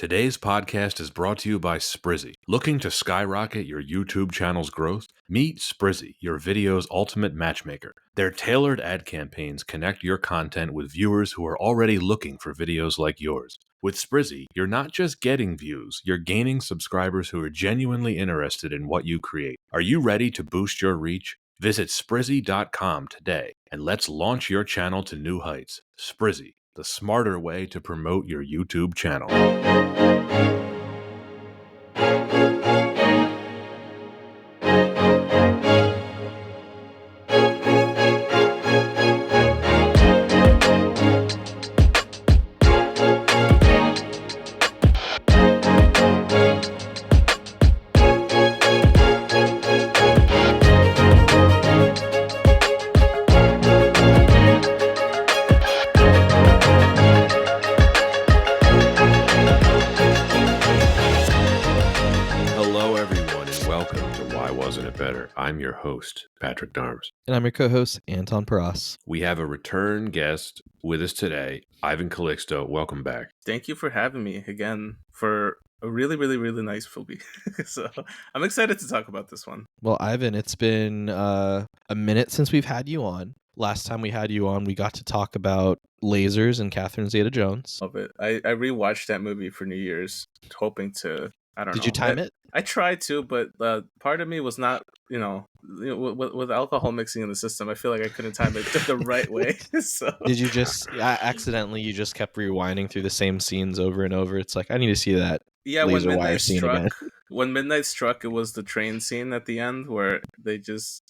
Today's podcast is brought to you by Sprizzy. Looking to skyrocket your YouTube channel's growth? Meet Sprizzy, your video's ultimate matchmaker. Their tailored ad campaigns connect your content with viewers who are already looking for videos like yours. With Sprizzy, you're not just getting views, you're gaining subscribers who are genuinely interested in what you create. Are you ready to boost your reach? Visit Sprizzy.com today and let's launch your channel to new heights. Sprizzy, the smarter way to promote your YouTube channel. I'm your host, Patrick Darms. And I'm your co-host, Anton Paras. We have a return guest with us today, Ivan Calixto. Welcome back. Thank you for having me again for a really, really, really nice movie. So I'm excited to talk about this one. Well, Ivan, it's been a minute since we've had you on. Last time we had you on, we got to talk about lasers and Catherine Zeta-Jones. Love it. I rewatched that movie for New Year's, hoping to, I don't know. Did you time it? I tried to, but part of me was not, with alcohol mixing in the system, I feel like I couldn't time it the right way. So did you just accidentally? You just kept rewinding through the same scenes over and over. It's like I need to see that. Yeah, laser wire scene again. When midnight struck, it was the train scene at the end where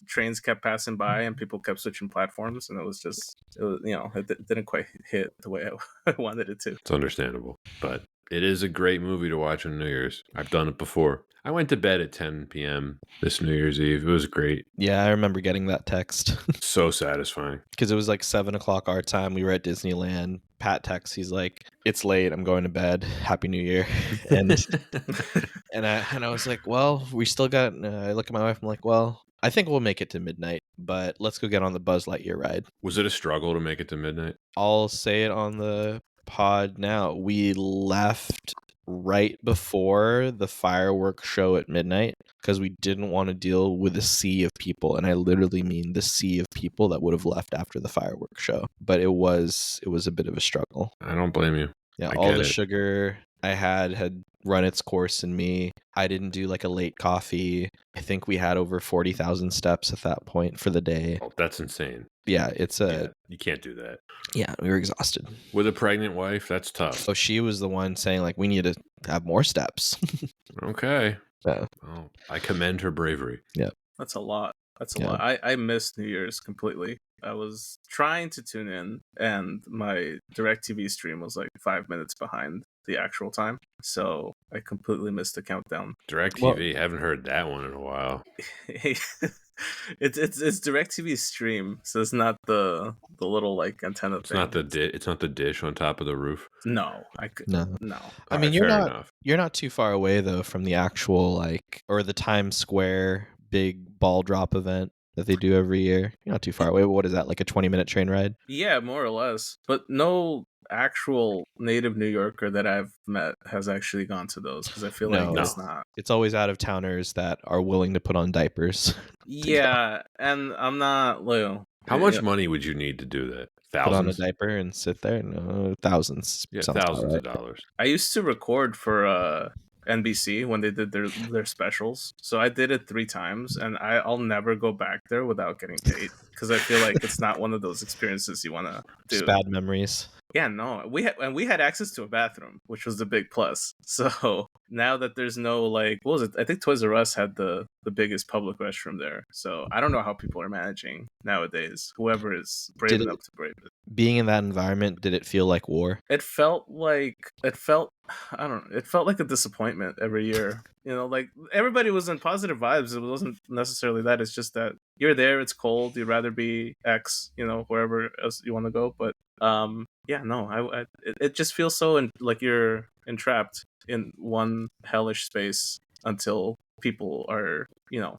trains kept passing by and people kept switching platforms, and it didn't quite hit the way I wanted it to. It's understandable, but it is a great movie to watch on New Year's. I've done it before. I went to bed at 10 p.m. this New Year's Eve. It was great. Yeah, I remember getting that text. So satisfying. Because it was like 7 o'clock our time. We were at Disneyland. Pat texts. He's like, "It's late. I'm going to bed. Happy New Year." And I was like, "Well, we still got." I look at my wife. I'm like, "Well, I think we'll make it to midnight, but let's go get on the Buzz Lightyear ride." Was it a struggle to make it to midnight? I'll say it on the pod now. We left right before the fireworks show at midnight because we didn't want to deal with a sea of people, and I literally mean the sea of people that would have left after the fireworks show. But it was a bit of a struggle. I don't blame you. Yeah, all the sugar I had run its course in me. I didn't do like a late coffee. I think we had over 40,000 steps at that point for the day. Oh, that's insane. Yeah, you can't do that. Yeah, we were exhausted. With a pregnant wife, that's tough. So she was the one saying like, we need to have more steps. Okay. Yeah. Well, I commend her bravery. Yeah. That's a lot. That's a lot. I missed New Year's completely. I was trying to tune in, and my DirecTV stream was like 5 minutes behind the actual time, so I completely missed the countdown. DirecTV, haven't heard that one in a while. It's DirecTV stream, so it's not the little like antenna thing. It's not the dish on top of the roof. No. I mean, you're not too far away though from the actual or the Times Square big ball drop event that they do every year. You're not too far away. What is that, like a 20-minute train ride? Yeah, more or less. But no actual native New Yorker that I've met has actually gone to those, because I feel like it's not. It's always out-of-towners that are willing to put on diapers. Yeah, and I'm not loyal. How much money would you need to do that? Thousands? Put on a diaper and sit there? No, thousands. Yeah, thousands of dollars. I used to record for NBC when they did their specials, so I did it 3 times, and I'll never go back there without getting paid, because I feel like it's not one of those experiences you want to do. Just bad memories. Yeah, no, we had access to a bathroom, which was the big plus. So now that there's no what was it? I think Toys R Us had the biggest public restroom there. So I don't know how people are managing nowadays. Whoever is brave enough to brave it. Being in that environment, did it feel like war? It felt like a disappointment every year. Like everybody was in positive vibes. It wasn't necessarily that. It's just that you're there. It's cold. You'd rather be X, wherever else you want to go. But it just feels so like you're entrapped in one hellish space until people are,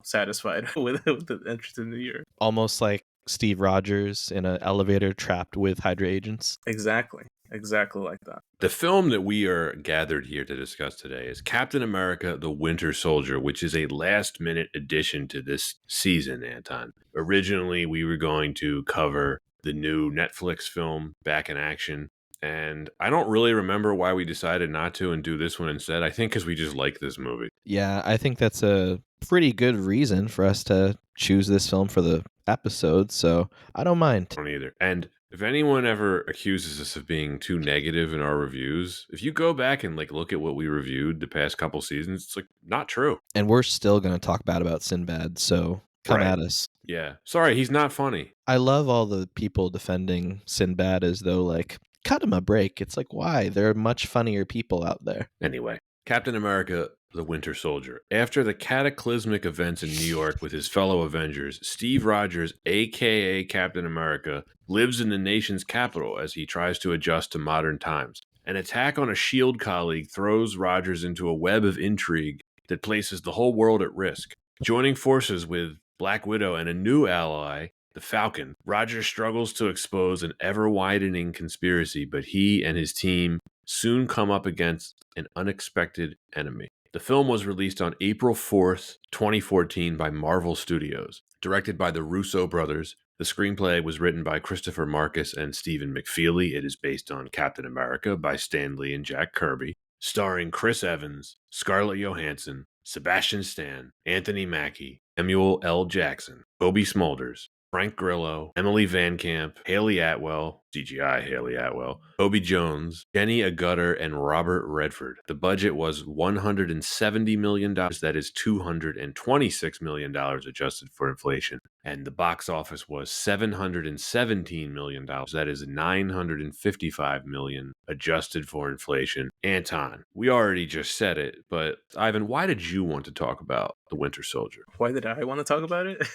satisfied with the entrance in the year. Almost like Steve Rogers in an elevator trapped with Hydra agents. Exactly. Exactly like that. The film that we are gathered here to discuss today is Captain America the Winter Soldier, which is a last minute addition to this season, Anton. Originally, we were going to cover the new Netflix film, Back in Action. And I don't really remember why we decided not to and do this one instead. I think because we just like this movie. Yeah, I think that's a pretty good reason for us to choose this film for the episode, so I don't mind. I don't either. And if anyone ever accuses us of being too negative in our reviews, if you go back and like look at what we reviewed the past couple seasons, it's like not true. And we're still going to talk bad about Sinbad, so come Right. at us. Yeah. Sorry, he's not funny. I love all the people defending Sinbad as though, like, cut him a break. It's like, why? There are much funnier people out there. Anyway, Captain America the Winter Soldier. After the cataclysmic events in New York with his fellow Avengers, Steve Rogers, aka Captain America, lives in the nation's capital as he tries to adjust to modern times. An attack on a SHIELD colleague throws Rogers into a web of intrigue that places the whole world at risk. Joining forces with Black Widow and a new ally, the Falcon, Rogers struggles to expose an ever-widening conspiracy, but he and his team soon come up against an unexpected enemy. The film was released on April 4th, 2014 by Marvel Studios. Directed by the Russo brothers, the screenplay was written by Christopher Marcus and Stephen McFeely. It is based on Captain America by Stan Lee and Jack Kirby. Starring Chris Evans, Scarlett Johansson, Sebastian Stan, Anthony Mackie, Samuel L. Jackson, Kobe Smulders, Frank Grillo, Emily Van Camp, Haley Atwell, CGI Haley Atwell, Toby Jones, Jenny Agutter, and Robert Redford. The budget was $170 million. That is $226 million adjusted for inflation. And the box office was $717 million. That is $955 million adjusted for inflation. Anton, we already just said it, but Ivan, why did you want to talk about The Winter Soldier? Why did I want to talk about it?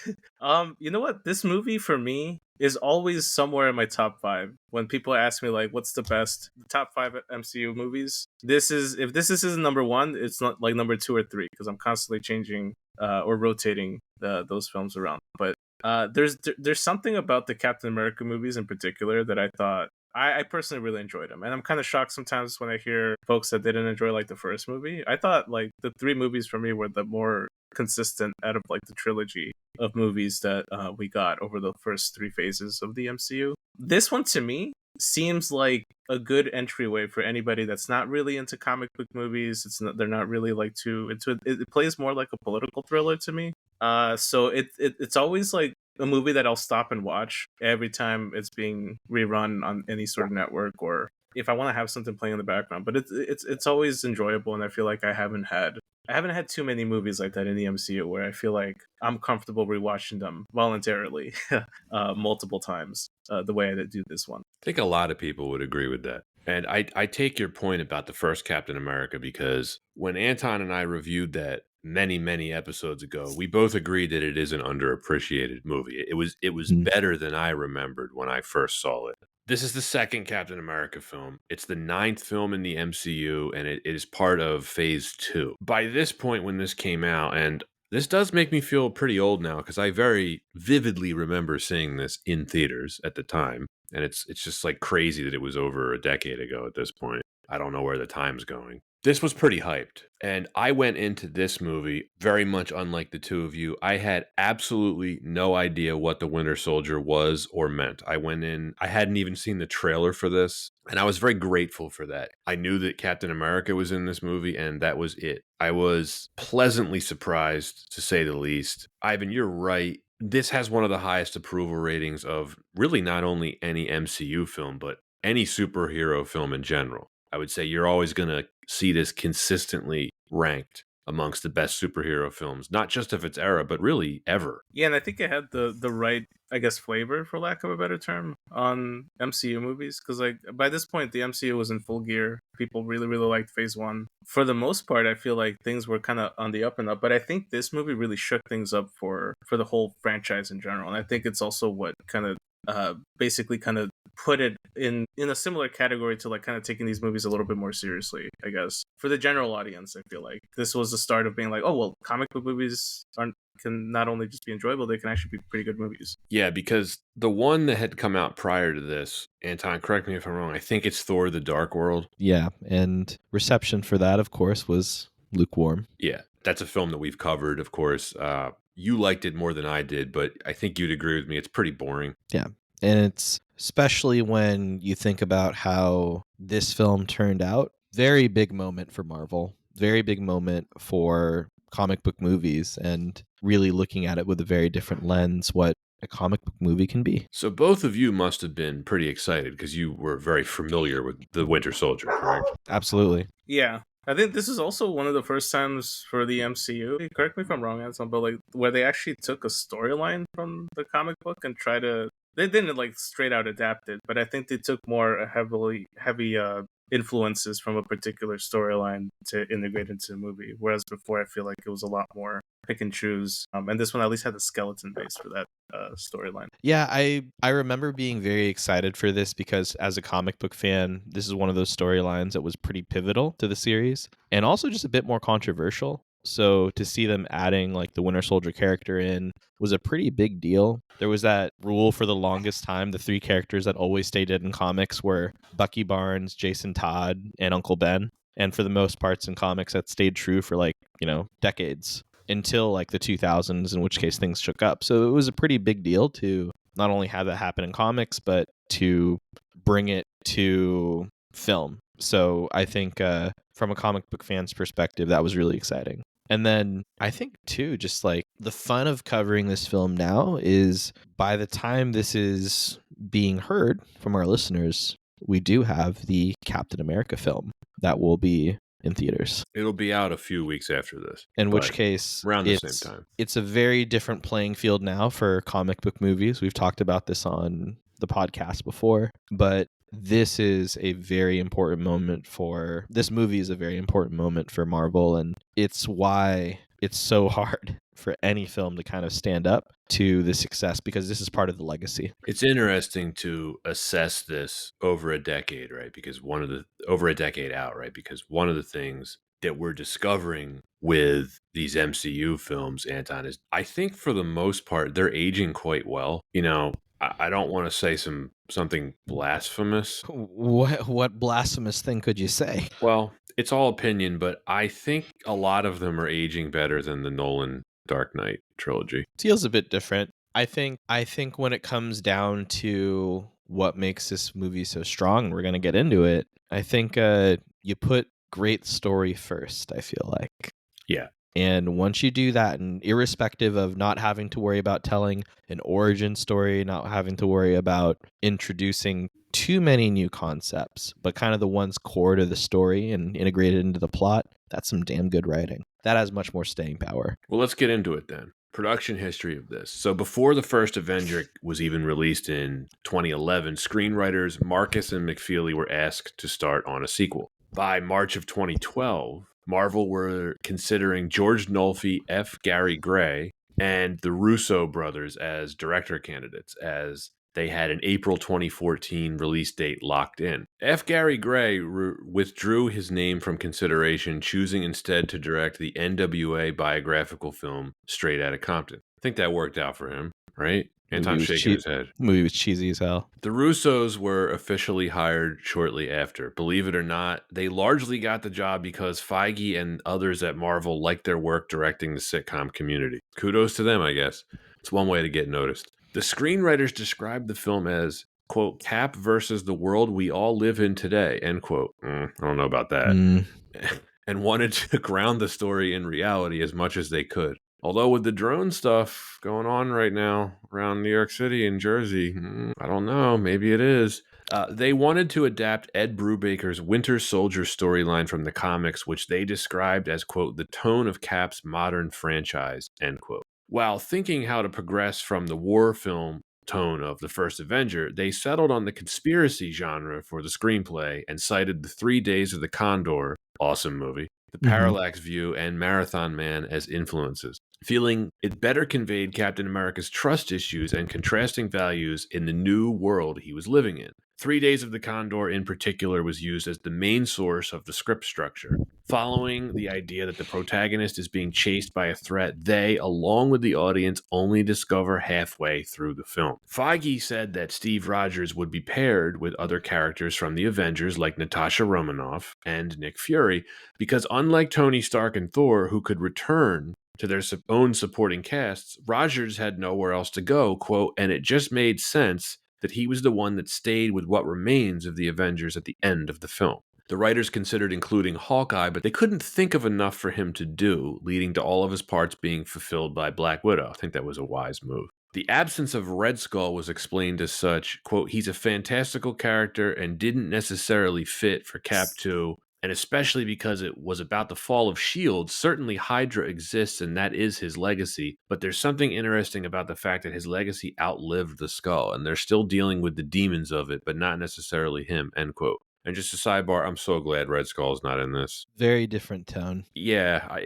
You know what? This movie for me is always somewhere in my top 5. When people ask me like, "What's the best top 5 MCU movies?" If this is number 1, it's not like number 2 or 3 because I'm constantly changing or rotating those films around. But there's something about the Captain America movies in particular that I thought I personally really enjoyed them, and I'm kind of shocked sometimes when I hear folks that didn't enjoy like the first movie. I thought like the 3 movies for me were the more consistent out of like the trilogy of movies that we got over the first 3 phases of the MCU. This one to me seems like a good entryway for anybody that's not really into comic book movies. They're not really like too into it. It plays more like a political thriller to me. So it's always like a movie that I'll stop and watch every time it's being rerun on any sort of network, or if I want to have something playing in the background. But it's always enjoyable, and I feel like I haven't had too many movies like that in the MCU where I feel like I'm comfortable rewatching them voluntarily multiple times the way I do this one. I think a lot of people would agree with that. And I take your point about the first Captain America because when Anton and I reviewed that many episodes ago, we both agreed that it is an underappreciated movie. It was better than I remembered when I first saw it. This is the second Captain America film. It's the 9th film in the MCU, and it is part of Phase 2. By this point when this came out, and this does make me feel pretty old now because I very vividly remember seeing this in theaters at the time. And it's just like crazy that it was over a decade ago at this point. I don't know where the time's going. This was pretty hyped. And I went into this movie very much unlike the two of you. I had absolutely no idea what the Winter Soldier was or meant. I went in, I hadn't even seen the trailer for this. And I was very grateful for that. I knew that Captain America was in this movie, and that was it. I was pleasantly surprised, to say the least. Ivan, you're right. This has one of the highest approval ratings of really not only any MCU film, but any superhero film in general. I would say you're always going to see this consistently ranked amongst the best superhero films, not just of its era, but really ever. Yeah, and I think it had the right, I guess, flavor, for lack of a better term, on MCU movies. Because like by this point, the MCU was in full gear. People really liked Phase 1. For the most part, I feel like things were kind of on the up and up. But I think this movie really shook things up for the whole franchise in general. And I think it's also what kind of basically kind of put it in a similar category to like kind of taking these movies a little bit more seriously, I guess. For the general audience, I feel like this was the start of being like, oh well, comic book movies can not only just be enjoyable, they can actually be pretty good movies. Yeah, because the one that had come out prior to this, Anton, correct me if I'm wrong, I think it's Thor: The Dark World. Yeah, and reception for that, of course, was lukewarm. Yeah, that's a film that we've covered, of course. You liked it more than I did, but I think you'd agree with me. It's pretty boring. Yeah, and it's especially when you think about how this film turned out. Very big moment for Marvel. Very big moment for comic book movies, and really looking at it with a very different lens, what a comic book movie can be. So both of you must have been pretty excited because you were very familiar with the Winter Soldier, correct? Absolutely. Yeah. I think this is also one of the first times for the MCU, correct me if I'm wrong, Anson, but like where they actually took a storyline from the comic book and they didn't like straight out adapt it, but I think they took more heavy influences from a particular storyline to integrate into the movie. Whereas before, I feel like it was a lot more pick and choose. And this one at least had the skeleton base for that storyline. Yeah, I remember being very excited for this because as a comic book fan, this is one of those storylines that was pretty pivotal to the series and also just a bit more controversial. So to see them adding like the Winter Soldier character in was a pretty big deal. There was that rule for the longest time. The three characters that always stayed in comics were Bucky Barnes, Jason Todd, and Uncle Ben. And for the most parts in comics, that stayed true for like, decades until like the 2000s, in which case things shook up. So it was a pretty big deal to not only have that happen in comics, but to bring it to film. So I think from a comic book fan's perspective, that was really exciting. And then I think, too, just like the fun of covering this film now is by the time this is being heard from our listeners, we do have the Captain America film that will be in theaters. It'll be out a few weeks after this. In which case, around the same time. It's a very different playing field now for comic book movies. We've talked about this on the podcast before, but this movie is a very important moment for Marvel, and it's why it's so hard for any film to kind of stand up to the success because this is part of the legacy. It's interesting to assess this over a decade, right? Because over a decade out, right? Because one of the things that we're discovering with these MCU films, Anton, is I think for the most part, they're aging quite well. I don't want to say something blasphemous. What blasphemous thing could you say? Well, it's all opinion, but I think a lot of them are aging better than the Nolan Dark Knight trilogy. Feels a bit different. I think when it comes down to what makes this movie so strong, we're going to get into it. I think you put great story first, I feel like. Yeah. And once you do that, and irrespective of not having to worry about telling an origin story, not having to worry about introducing too many new concepts, but kind of the ones core to the story and integrated into the plot, that's some damn good writing. That has much more staying power. Well, let's get into it then. Production history of this. So before the first Avenger was even released in 2011, screenwriters Marcus and McFeely were asked to start on a sequel. By March of 2012, Marvel were considering George Nolfi, F. Gary Gray, and the Russo brothers as director candidates, as they had an April 2014 release date locked in. F. Gary Gray withdrew his name from consideration, choosing instead to direct the NWA biographical film Straight Outta Compton. I think that worked out for him, right? Anton's shaking his head. The movie was cheesy as hell. The Russos were officially hired shortly after. Believe it or not, they largely got the job because Feige and others at Marvel liked their work directing the sitcom community. Kudos to them, I guess. It's one way to get noticed. The screenwriters described the film as, quote, Cap versus the world we all live in today, end quote. I don't know about that. And wanted to ground the story in reality as much as they could. Although with the drone stuff going on right now around New York City and Jersey, I don't know, maybe it is. They wanted to adapt Ed Brubaker's Winter Soldier storyline from the comics, which they described as, quote, the tone of Cap's modern franchise, end quote. While thinking how to progress from the war film tone of the first Avenger, they settled on the conspiracy genre for the screenplay and cited the 3 Days of the Condor, awesome movie, The Parallax View, and Marathon Man as influences, feeling it better conveyed Captain America's trust issues and contrasting values in the new world he was living in. 3 Days of the Condor in particular was used as the main source of the script structure. Following the idea that the protagonist is being chased by a threat, they, along with the audience, only discover halfway through the film. Feige said that Steve Rogers would be paired with other characters from the Avengers like Natasha Romanoff and Nick Fury, because unlike Tony Stark and Thor, who could return to their own supporting casts, Rogers had nowhere else to go, quote, and it just made sense that he was the one that stayed with what remains of the Avengers at the end of the film. The writers considered including Hawkeye, but they couldn't think of enough for him to do, leading to all of his parts being fulfilled by Black Widow. I think that was a wise move. The absence of Red Skull was explained as such, quote, he's a fantastical character and didn't necessarily fit for Cap 2, and especially because it was about the fall of S.H.I.E.L.D., certainly Hydra exists and that is his legacy, but there's something interesting about the fact that his legacy outlived the Skull, and they're still dealing with the demons of it, but not necessarily him, end quote. And just a sidebar, I'm so glad Red Skull's not in this. Very different tone. Yeah,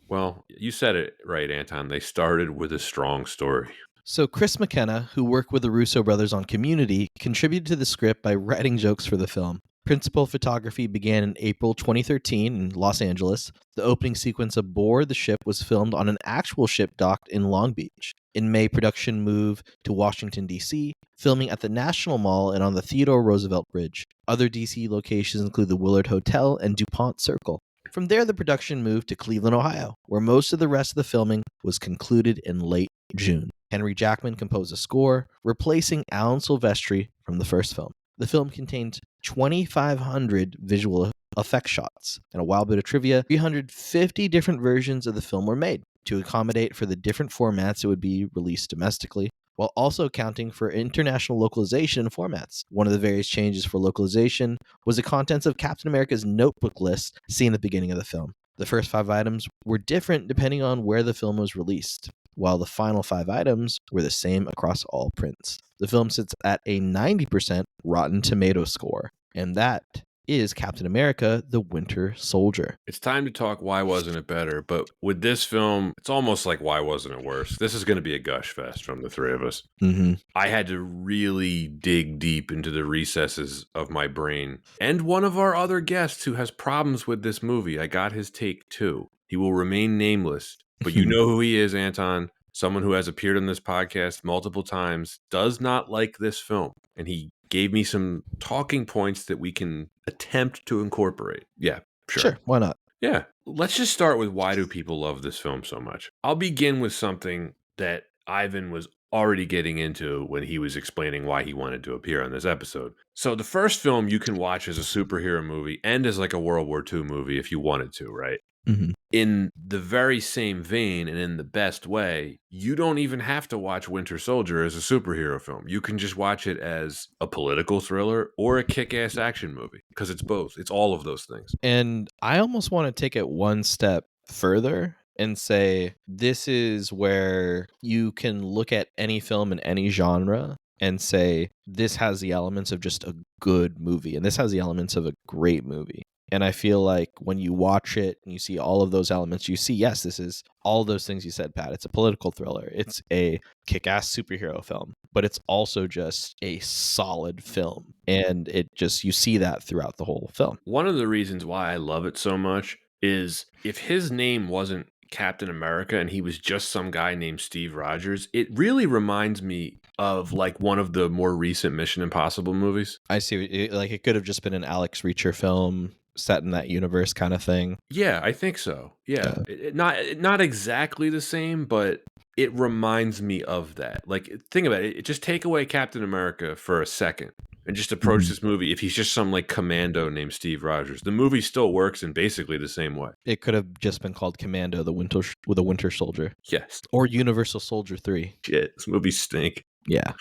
well, you said it right, Anton. They started with a strong story. So Chris McKenna, who worked with the Russo brothers on Community, contributed to the script by writing jokes for the film. Principal photography began in April 2013 in Los Angeles. The opening sequence aboard the ship was filmed on an actual ship docked in Long Beach. In May, production moved to Washington, D.C., filming at the National Mall and on the Theodore Roosevelt Bridge. Other D.C. locations include the Willard Hotel and DuPont Circle. From there, the production moved to Cleveland, Ohio, where most of the rest of the filming was concluded in late June. Henry Jackman composed a score, replacing Alan Silvestri from the first film. The film contains 2,500 visual effects shots. And a wild bit of trivia, 350 different versions of the film were made to accommodate for the different formats it would be released domestically, while also accounting for international localization formats. One of the various changes for localization was the contents of Captain America's notebook list seen at the beginning of the film. The first 5 items were different depending on where the film was released, while the final 5 items were the same across all prints. The film sits at a 90% Rotten Tomato score, and that is Captain America, the Winter Soldier. It's time to talk Why Wasn't It Better, but with this film, it's almost like Why Wasn't It Worse? This is going to be a gush fest from the three of us. Mm-hmm. I had to really dig deep into the recesses of my brain. And one of our other guests who has problems with this movie, I got his take too. He will remain nameless, but you know who he is, Anton. Someone who has appeared on this podcast multiple times, does not like this film. And he gave me some talking points that we can attempt to incorporate. Yeah, Sure, why not? Yeah. Let's just start with why do people love this film so much? I'll begin with something that Ivan was already getting into when he was explaining why he wanted to appear on this episode. So the first film you can watch as a superhero movie and as like a World War II movie if you wanted to, right? Mm-hmm. In the very same vein and in the best way, you don't even have to watch Winter Soldier as a superhero film. You can just watch it as a political thriller or a kick-ass action movie because it's both. It's all of those things. And I almost want to take it one step further and say this is where you can look at any film in any genre and say this has the elements of just a good movie and this has the elements of a great movie. And I feel like when you watch it and you see all of those elements, you see, yes, this is all those things you said, Pat. It's a political thriller. It's a kick-ass superhero film, but it's also just a solid film. And it just, you see that throughout the whole film. One of the reasons why I love it so much is if his name wasn't Captain America and he was just some guy named Steve Rogers, it really reminds me of like one of the more recent Mission Impossible movies. I see, like it could have just been an Alex Reacher film set in that universe kind of thing. Yeah, I think so. Yeah. Not exactly the same, but it reminds me of that. Like, think about it. Just take away Captain America for a second and just approach this movie. If he's just some like commando named Steve Rogers, the movie still works in basically the same way. It could have just been called Commando, the Winter Soldier. Yes. Or Universal Soldier 3. Shit, this movies stink. Yeah.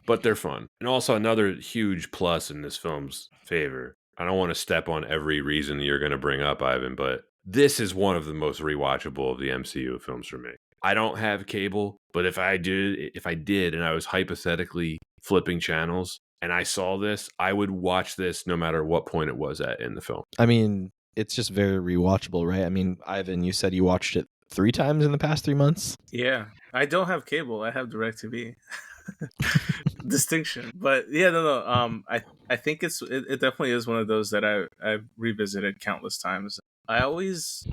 But they're fun. And also another huge plus in this film's favor. I don't want to step on every reason you're going to bring up, Ivan, but this is one of the most rewatchable of the MCU films for me. I don't have cable, but if I did and I was hypothetically flipping channels and I saw this, I would watch this no matter what point it was at in the film. I mean, it's just very rewatchable, right? I mean, Ivan, you said you watched it 3 times in the past 3 months? Yeah. I don't have cable. I have DirecTV. distinction. But yeah, no. I think it definitely is one of those that I've revisited countless times. I always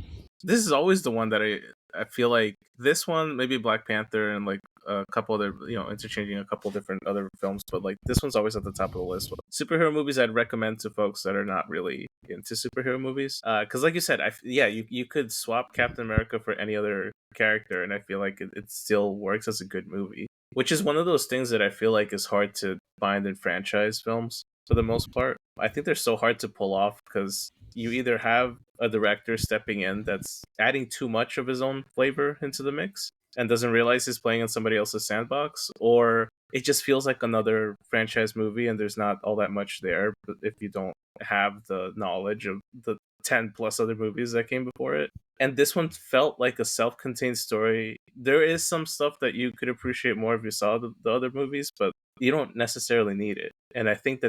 this is always the one that I feel like this one, maybe Black Panther and like a couple other, interchanging a couple different other films, but like this one's always at the top of the list. Superhero movies I'd recommend to folks that are not really into superhero movies, because like you said, you could swap Captain America for any other character, and I feel like it still works as a good movie. Which is one of those things that I feel like is hard to find in franchise films for the most part. I think they're so hard to pull off because you either have a director stepping in that's adding too much of his own flavor into the mix and doesn't realize he's playing in somebody else's sandbox, or it just feels like another franchise movie and there's not all that much there if you don't have the knowledge of the 10 plus other movies that came before it. And this one felt like a self-contained story. There is some stuff that you could appreciate more if you saw the other movies, but you don't necessarily need it. And I think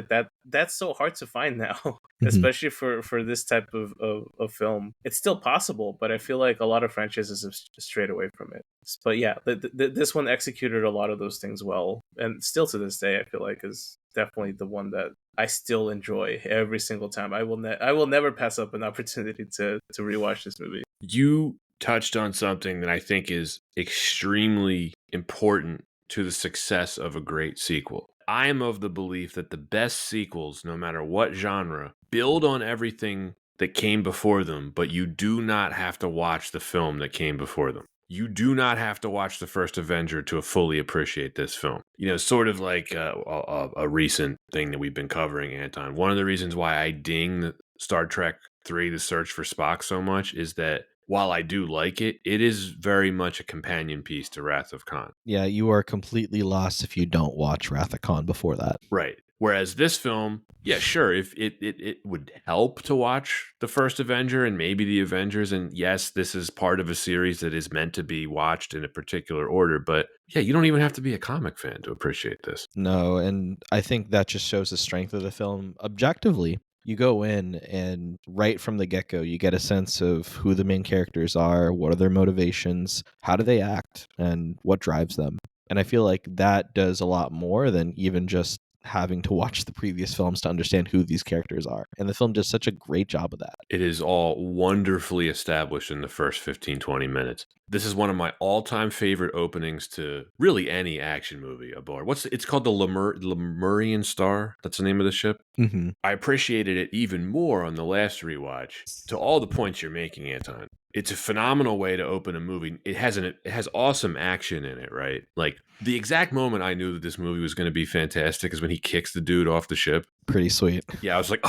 that's so hard to find now, especially for this type of film. It's still possible, but I feel like a lot of franchises have strayed away from it. But yeah, this one executed a lot of those things well, and still to this day, I feel like is definitely the one that I still enjoy every single time. I will never pass up an opportunity to rewatch this movie. You touched on something that I think is extremely important to the success of a great sequel. I am of the belief that the best sequels, no matter what genre, build on everything that came before them, but you do not have to watch the film that came before them. You do not have to watch the first Avenger to fully appreciate this film. Sort of like a recent thing that we've been covering, Anton. One of the reasons why I ding Star Trek 3, The Search for Spock, so much is that while I do like it, it is very much a companion piece to Wrath of Khan. Yeah, you are completely lost if you don't watch Wrath of Khan before that. Right. Whereas this film, yeah, sure, if it would help to watch the first Avenger and maybe the Avengers, and yes, this is part of a series that is meant to be watched in a particular order, but yeah, you don't even have to be a comic fan to appreciate this. No, and I think that just shows the strength of the film objectively. You go in and right from the get-go, you get a sense of who the main characters are, what are their motivations, how do they act, and what drives them. And I feel like that does a lot more than even just having to watch the previous films to understand who these characters are. And the film does such a great job of that. It is all wonderfully established in the first 15, 20 minutes. This is one of my all-time favorite openings to really any action movie aboard. It's called the Lemurian Star. That's the name of the ship. Mm-hmm. I appreciated it even more on the last rewatch. To all the points you're making, Anton, it's a phenomenal way to open a movie. It has awesome action in it, right? Like the exact moment I knew that this movie was going to be fantastic is when he kicks the dude off the ship. Pretty sweet. Yeah, I was like,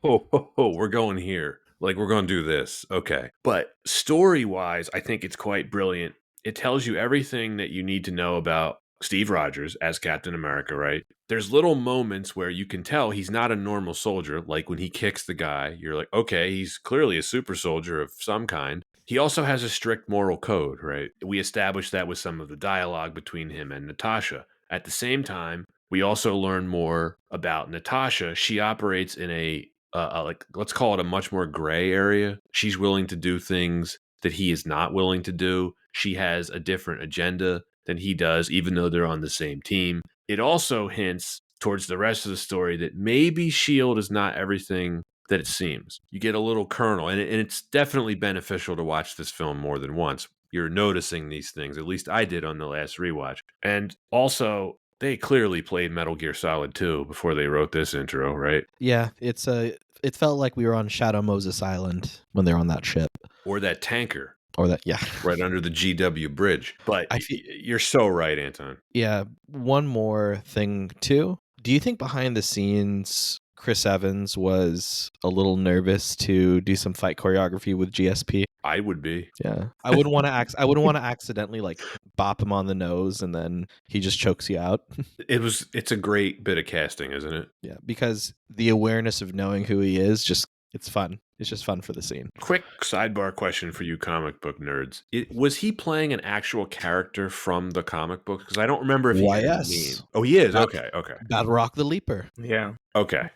oh, we're going here. Like, we're going to do this. Okay. But story-wise, I think it's quite brilliant. It tells you everything that you need to know about Steve Rogers as Captain America, right? There's little moments where you can tell he's not a normal soldier. Like when he kicks the guy, you're like, okay, he's clearly a super soldier of some kind. He also has a strict moral code, right? We established that with some of the dialogue between him and Natasha. At the same time, we also learn more about Natasha. She operates in a like, let's call it a much more gray area. She's willing to do things that he is not willing to do. She has a different agenda than he does, even though they're on the same team. It also hints towards the rest of the story that maybe S.H.I.E.L.D. is not everything that it seems. You get a little kernel, and it's definitely beneficial to watch this film more than once. You're noticing these things. At least I did on the last rewatch. And also, they clearly played Metal Gear Solid 2 before they wrote this intro, right? Yeah, it felt like we were on Shadow Moses Island when they're on that ship. Or that tanker. Or that, yeah. Right under the GW bridge. But you're so right, Anton. Yeah, one more thing, too. Do you think behind the scenes, Chris Evans was a little nervous to do some fight choreography with GSP? I would be. Yeah. I wouldn't want to accidentally like bop him on the nose and then he just chokes you out. It's a great bit of casting, isn't it? Yeah, because the awareness of knowing who he is, it's fun. It's just fun for the scene. Quick sidebar question for you comic book nerds. Was he playing an actual character from the comic book? Because I don't remember if he had a name. Oh, he is? Okay. Battle Rock the Leaper. Yeah. Okay.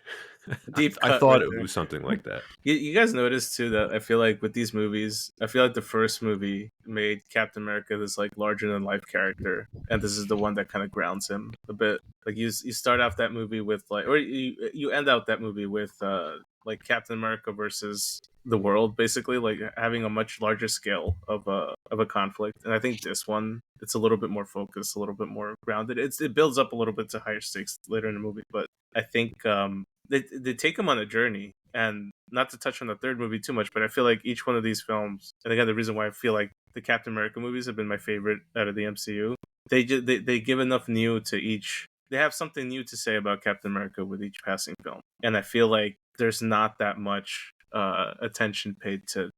Deep I cut thought right it there. was something like that. You guys notice too that I feel like with these movies, I feel like the first movie made Captain America this like larger than life character, and this is the one that kind of grounds him a bit. Like you start off that movie with like, or you end out that movie with like Captain America versus the world, basically like having a much larger scale of a conflict. And I think this one it's a little bit more focused, a little bit more grounded. It builds up a little bit to higher stakes later in the movie, but I think they take him on a journey. And not to touch on the third movie too much, but I feel like each one of these films, and again, the reason why I feel like the Captain America movies have been my favorite out of the MCU, they give enough new to each. They have something new to say about Captain America with each passing film, and I feel like there's not that much attention paid to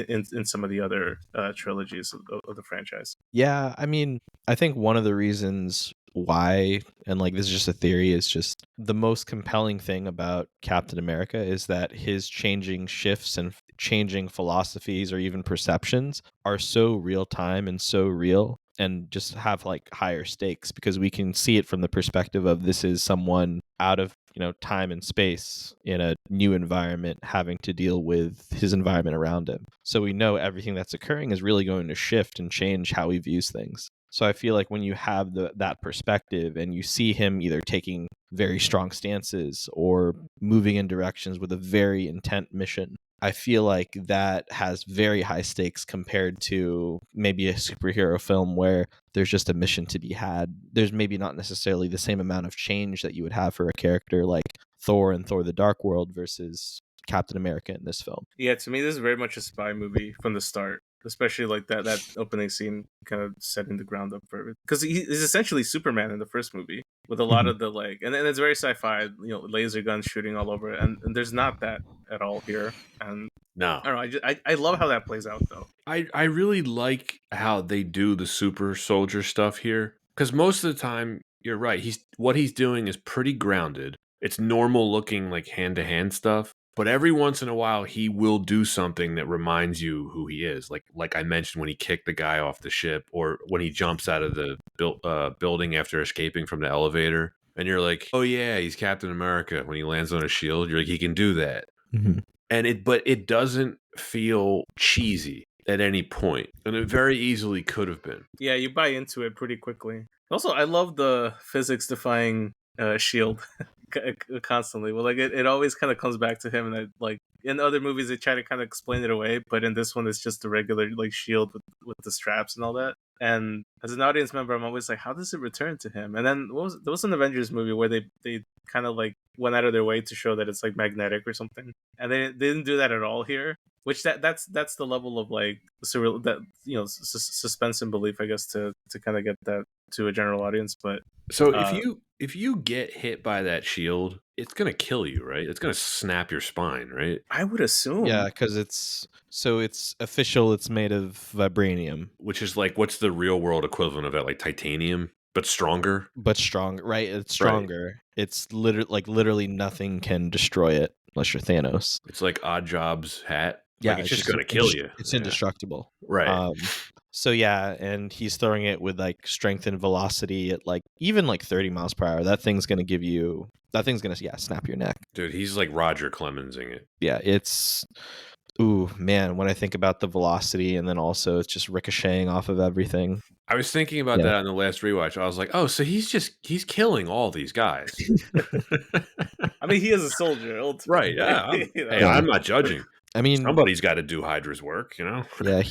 in some of the other trilogies of the franchise. Yeah, I mean, I think one of the reasons why, and like this is just a theory, is just the most compelling thing about Captain America is that his changing shifts and changing philosophies or even perceptions are so real time and so real and just have like higher stakes because we can see it from the perspective of this is someone out of time and space in a new environment having to deal with his environment around him, so we know everything that's occurring is really going to shift and change how he views things. So I feel like when you have that perspective and you see him either taking very strong stances or moving in directions with a very intent mission, I feel like that has very high stakes compared to maybe a superhero film where there's just a mission to be had. There's maybe not necessarily the same amount of change that you would have for a character like Thor and Thor the Dark World versus Captain America in this film. Yeah, to me, this is very much a spy movie from the start, especially like that opening scene, kind of setting the ground up for it. Because he's essentially Superman in the first movie, with a lot of the like, and then it's very sci-fi, laser guns shooting all over it, and there's not that at all here. And No. I don't know, I love how that plays out though. I really like how they do the super soldier stuff here because most of the time you're right. What he's doing is pretty grounded. It's normal looking like hand to hand stuff, but every once in a while he will do something that reminds you who he is. Like I mentioned when he kicked the guy off the ship, or when he jumps out of the building after escaping from the elevator, and you're like, oh yeah, he's Captain America. When he lands on a shield, you're like, he can do that. Mm-hmm. But it doesn't feel cheesy at any point, and it very easily could have been. Yeah, you buy into it pretty quickly. Also, I love the physics defying shield constantly. Well, like it always kind of comes back to him, and like in other movies they try to kind of explain it away, but in this one it's just a regular like shield with the straps and all that. And as an audience member, I'm always like, how does it return to him? And then there was an Avengers movie where they kind of like went out of their way to show that it's like magnetic or something, and they didn't do that at all here. Which that's the level of like surreal that suspense and belief, I guess, to kind of get that to a general audience. But So if you get hit by that shield, it's gonna kill you, right? It's gonna snap your spine, right? I would assume, Yeah, because it's official. It's made of vibranium, Which is like, what's the real world equivalent of that? Like titanium, but stronger. but strong. Right, it's Right. stronger. It's literally nothing can destroy it unless you're Thanos. It's like Odd Job's hat. Yeah, Like, it's just gonna kill you. It's Yeah. indestructible. Right. So yeah, and he's throwing it with like strength and velocity at like even like 30 miles per hour. That thing's gonna snap your neck. Dude, he's like Roger Clemensing it. Yeah, it's ooh man, when I think about the velocity and then also it's just ricocheting off of everything. I was thinking about Yeah. that on the last rewatch. I was like, oh, so he's killing all these guys. I mean, he is a soldier, ultimately. Right. Yeah. I'm not judging. I mean, Somebody's got to do Hydra's work, you know? yeah,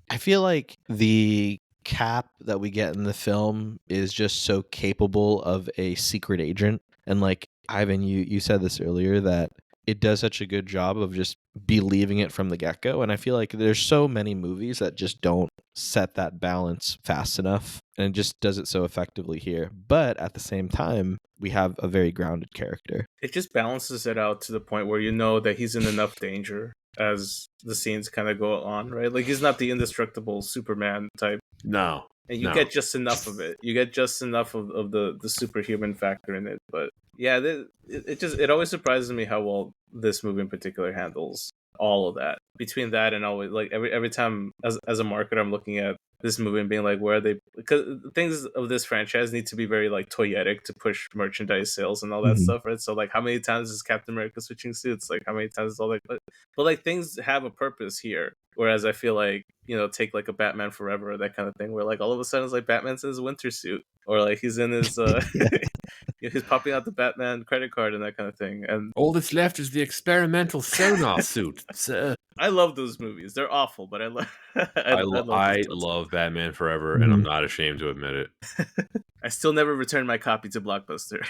I feel like the Cap that we get in the film is just so capable of a secret agent. And like Ivan, you said this earlier that it does such a good job of just believing it from the get-go. And I feel like there's so many movies that just don't set that balance fast enough, and it just does it so effectively here. But at the same time, we have a very grounded character. It just balances it out to the point where you know that he's in enough danger as the scenes kind of go on, right? Like he's not the indestructible Superman type. No. And you get just enough of it. You get just enough of the superhuman factor in it. But yeah, it always surprises me how well this movie in particular handles all of that. Between that and always like every time as a marketer, I'm looking at this movie and being like, where are they? Because things of this franchise need to be very like toyetic to push merchandise sales and all that stuff, right? So like, how many times is Captain America switching suits? Like, how many times is all that? But like things have a purpose here. Whereas I feel like, take like a Batman Forever or that kind of thing, where like all of a sudden it's like Batman's in his winter suit, or like he's in his he's popping out the Batman credit card and that kind of thing. And all that's left is the experimental sonar suit, sir. I love those movies. They're awful, but I love I love those ones. love Batman Forever, and I'm not ashamed to admit it. I still never returned my copy to Blockbuster.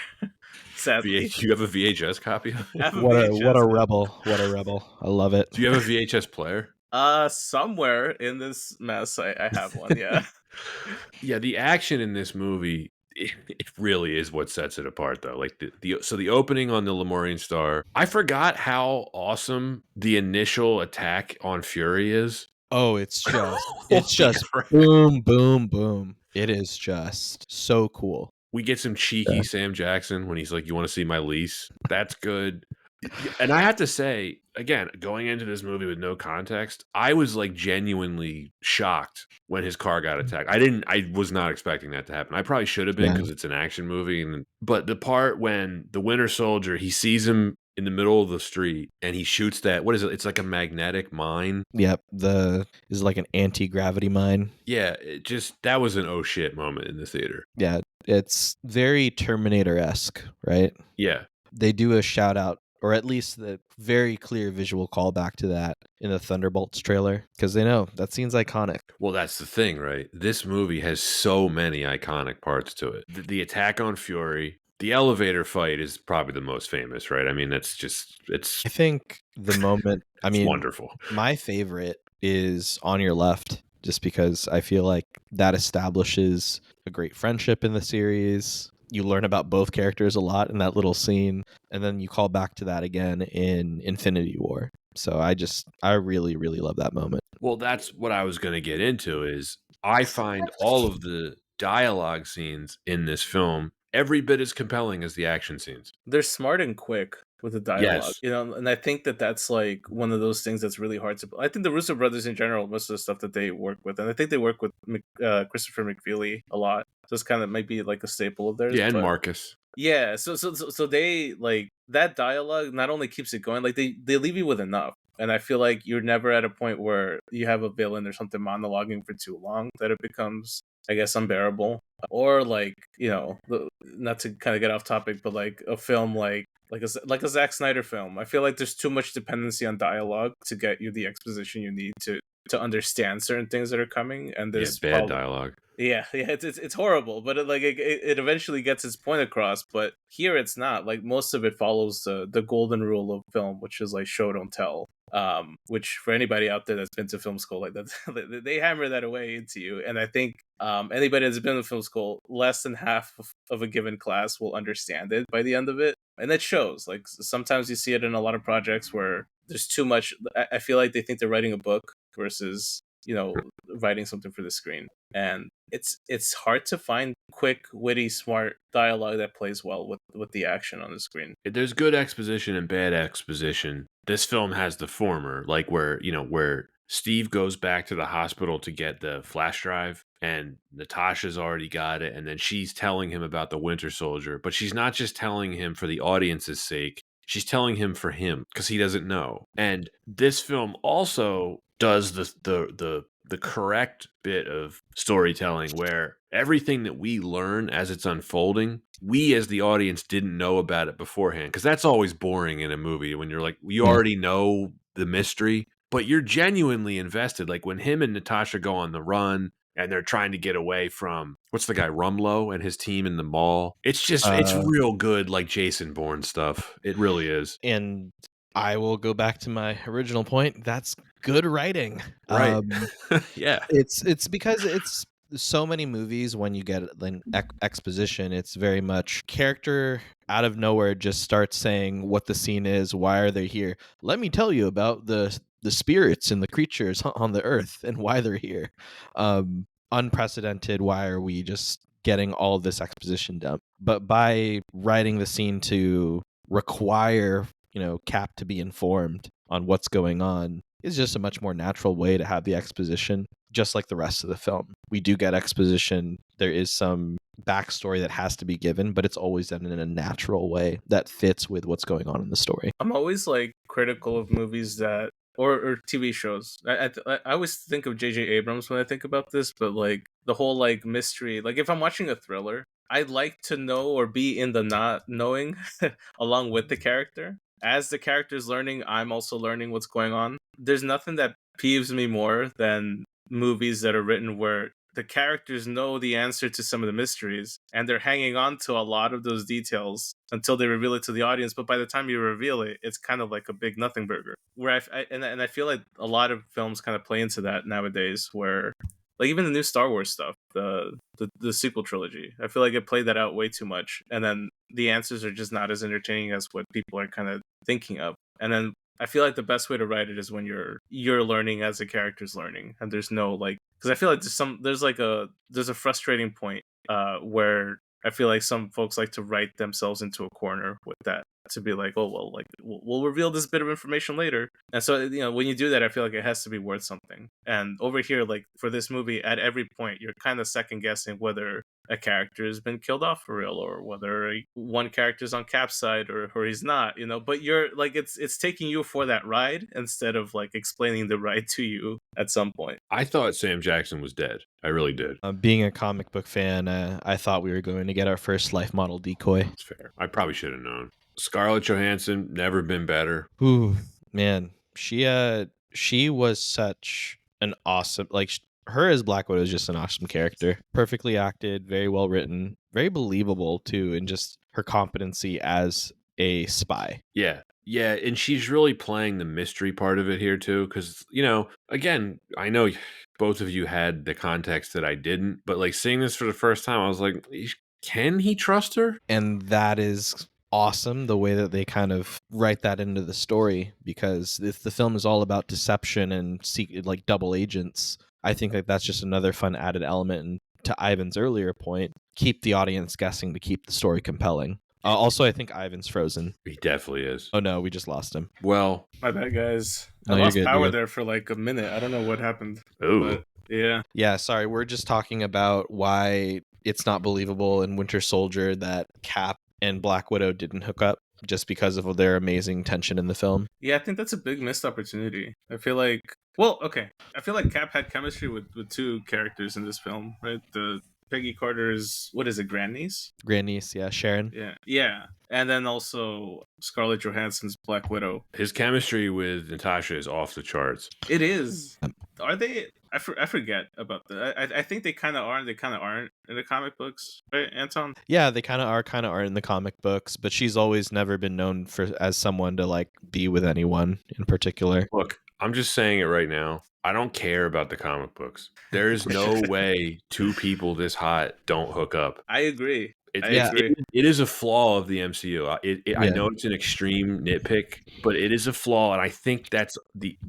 Sadly, You have a VHS copy of I it? have a What VHS. a rebel! What a rebel! I love it. Do you have a VHS player? Somewhere in this mess, I have one. Yeah. Yeah, the action in this movie, it really is what sets it apart, though. Like the opening on the Lemurian Star, I forgot how awesome the initial attack on Fury is. Oh, it's just Holy crap. boom, boom, boom. It is just so cool. We get some cheeky Sam Jackson when he's like, "You want to see my lease?" That's good. And I have to say, again, going into this movie with no context, I was like genuinely shocked when his car got attacked. I was not expecting that to happen. I probably should have been, because it's an action movie. But the part when the Winter Soldier, he sees him in the middle of the street and he shoots that, what is it? It's like a magnetic mine. Yep, is like an anti-gravity mine. Yeah, that was an oh shit moment in the theater. Yeah, it's very Terminator-esque, right? Yeah. They do a shout out, or at least the very clear visual callback to that in the Thunderbolts trailer, because they know that scene's iconic. Well, that's the thing, right? This movie has so many iconic parts to it. The attack on Fury, the elevator fight is probably the most famous, right? I mean, it's I think the moment, wonderful. My favorite is On Your Left, just because I feel like that establishes a great friendship in the series. You learn about both characters a lot in that little scene, and then you call back to that again in Infinity War. So I really, really love that moment. Well, that's what I was going to get into, is I find all of the dialogue scenes in this film every bit as compelling as the action scenes. They're smart and quick with the dialogue, Yes. and I think that's like one of those things that's really hard to. I think the Russo brothers in general, most of the stuff that they work with, and I think they work with Christopher McFeely a lot. So it's kind of might be like a staple of theirs. Yeah, and but Marcus. Yeah, so they like that dialogue not only keeps it going, like they leave you with enough. And I feel like you're never at a point where you have a villain or something monologuing for too long that it becomes, I guess, unbearable. Or like, not to kind of get off topic, but like a film like a Zack Snyder film. I feel like there's too much dependency on dialogue to get you the exposition you need to understand certain things that are coming. And there's bad dialogue. Yeah, it's horrible, but it eventually gets its point across. But here it's not. Like most of it follows the golden rule of film, which is like show don't tell. Which for anybody out there that's been to film school, like that, they hammer that away into you. And I think anybody that's been to film school, less than half of a given class will understand it by the end of it, and that shows. Like sometimes you see it in a lot of projects where there's too much. I feel like they think they're writing a book versus writing something for the screen. And it's hard to find quick, witty, smart dialogue that plays well with the action on the screen. There's good exposition and bad exposition. This film has the former, like where Steve goes back to the hospital to get the flash drive, and Natasha's already got it, and then she's telling him about the Winter Soldier, but she's not just telling him for the audience's sake. She's telling him for him, because he doesn't know. And this film also does the correct bit of storytelling where everything that we learn as it's unfolding, we as the audience didn't know about it beforehand, because that's always boring in a movie when you're like, you already know the mystery, but you're genuinely invested. Like when him and Natasha go on the run and they're trying to get away from, what's the guy, Rumlow and his team in the mall. It's just, it's real good, like Jason Bourne stuff. It really is. And I will go back to my original point. That's good writing. Right. Yeah. It's because it's so many movies when you get an exposition, it's very much character out of nowhere just starts saying what the scene is, why are they here? Let me tell you about the spirits and the creatures on the earth and why they're here. Unprecedented. Why are we just getting all this exposition dump? But by writing the scene to require Cap to be informed on what's going on, is just a much more natural way to have the exposition, just like the rest of the film. We do get exposition. There is some backstory that has to be given, but it's always done in a natural way that fits with what's going on in the story. I'm always like critical of movies that or TV shows. I always think of J.J. Abrams when I think about this, but like the whole like mystery. Like if I'm watching a thriller, I'd like to know or be in the not knowing along with the character. As the character's learning, I'm also learning what's going on. There's nothing that peeves me more than movies that are written where the characters know the answer to some of the mysteries and they're hanging on to a lot of those details until they reveal it to the audience, but by the time you reveal it, it's kind of like a big nothing burger, where I feel like a lot of films kind of play into that nowadays, where like even the new Star Wars stuff, the sequel trilogy, I feel like it played that out way too much, and then the answers are just not as entertaining as what people are kind of thinking of. And then I feel like the best way to write it is when you're learning as the character's learning, and there's no like, because I feel like there's a frustrating point where I feel like some folks like to write themselves into a corner with that, to be like, oh well, like we'll reveal this bit of information later, and so when you do that, I feel like it has to be worth something. And over here, like for this movie, at every point you're kind of second guessing whether a character has been killed off for real, or whether one character's on Cap's side or he's not, but you're like, it's taking you for that ride instead of like explaining the ride to you at some point. I thought Sam Jackson was dead. I really did. Being a comic book fan, I thought we were going to get our first life model decoy. It's fair. I probably should have known. Scarlett Johansson, never been better. Ooh, man, she was such an awesome, like her as Black Widow is just an awesome character. Perfectly acted, very well written, very believable too, and just her competency as a spy. Yeah. Yeah, and she's really playing the mystery part of it here too, because again, I know both of you had the context that I didn't, but like seeing this for the first time, I was like, can he trust her? And that is awesome, the way that they kind of write that into the story, because if the film is all about deception and like double agents, I think like that's just another fun added element. And to Ivan's earlier point, keep the audience guessing to keep the story compelling. Also, I think Ivan's frozen. He definitely is. Oh no, we just lost him. Well, my bad, guys. No, I you're lost good, power you're good. there for like a minute. I don't know what happened. ooh. But yeah. Yeah, sorry. We're just talking about why it's not believable in Winter Soldier that Cap and Black Widow didn't hook up just because of their amazing tension in the film. Yeah, I think that's a big missed opportunity. I feel like, well, okay. I feel like Cap had chemistry with two characters in this film, right? The Peggy Carter's, what is it, grandniece? Grandniece, yeah, Sharon. Yeah. And then also Scarlett Johansson's Black Widow. His chemistry with Natasha is off the charts. It is. Are they? I forget about that. I think they kind of are and they kind of aren't in the comic books, right, Anton? Yeah, they kind of are in the comic books, but she's always never been known as someone to like be with anyone in particular. Look, I'm just saying it right now. I don't care about the comic books. There is no way two people this hot don't hook up. I agree. It is a flaw of the MCU. I know it's an extreme nitpick, but it is a flaw, and I think that's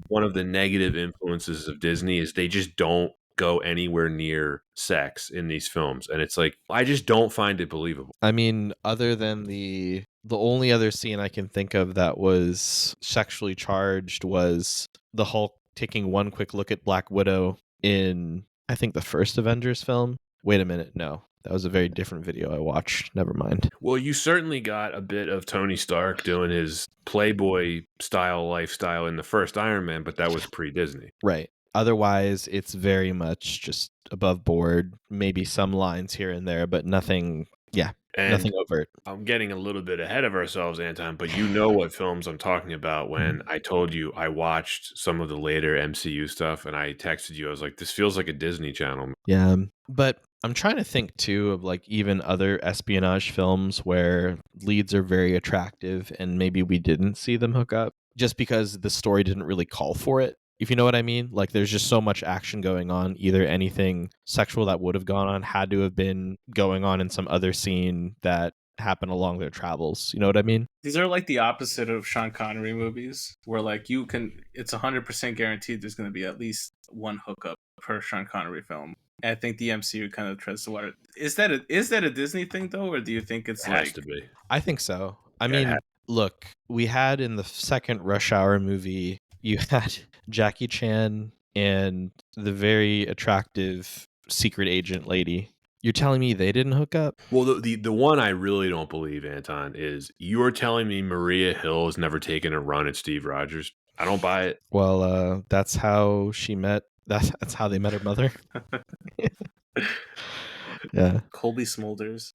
one of the negative influences of Disney is they just don't go anywhere near sex in these films, and it's like I just don't find it believable. I mean, other than the only other scene I can think of that was sexually charged was the Hulk taking one quick look at Black Widow in, I think, the first Avengers film. Wait a minute, no. That was a very different video I watched. Never mind. Well, you certainly got a bit of Tony Stark doing his Playboy style lifestyle in the first Iron Man, but that was pre-Disney. Right. Otherwise, it's very much just above board. Maybe some lines here and there, but nothing, nothing overt. I'm getting a little bit ahead of ourselves, Anton, but you know what films I'm talking about when I told you I watched some of the later MCU stuff and I texted you. I was like, this feels like a Disney Channel. Yeah, but I'm trying to think too of like even other espionage films where leads are very attractive and maybe we didn't see them hook up just because the story didn't really call for it. If you know what I mean, like there's just so much action going on. Either anything sexual that would have gone on had to have been going on in some other scene that happened along their travels. You know what I mean? These are like the opposite of Sean Connery movies, where like it's 100% guaranteed there's going to be at least one hookup per Sean Connery film. And I think the MCU kind of treads the water. Is that a Disney thing though, or do you think it has to be? I think so. I mean, look, we had in the second Rush Hour movie, you had Jackie Chan and the very attractive secret agent lady. You're telling me they didn't hook up? Well, the one I really don't believe, Anton, is you're telling me Maria Hill has never taken a run at Steve Rogers. I don't buy it. Well, that's how she met. That's how they met her mother. Yeah. Colby Smulders.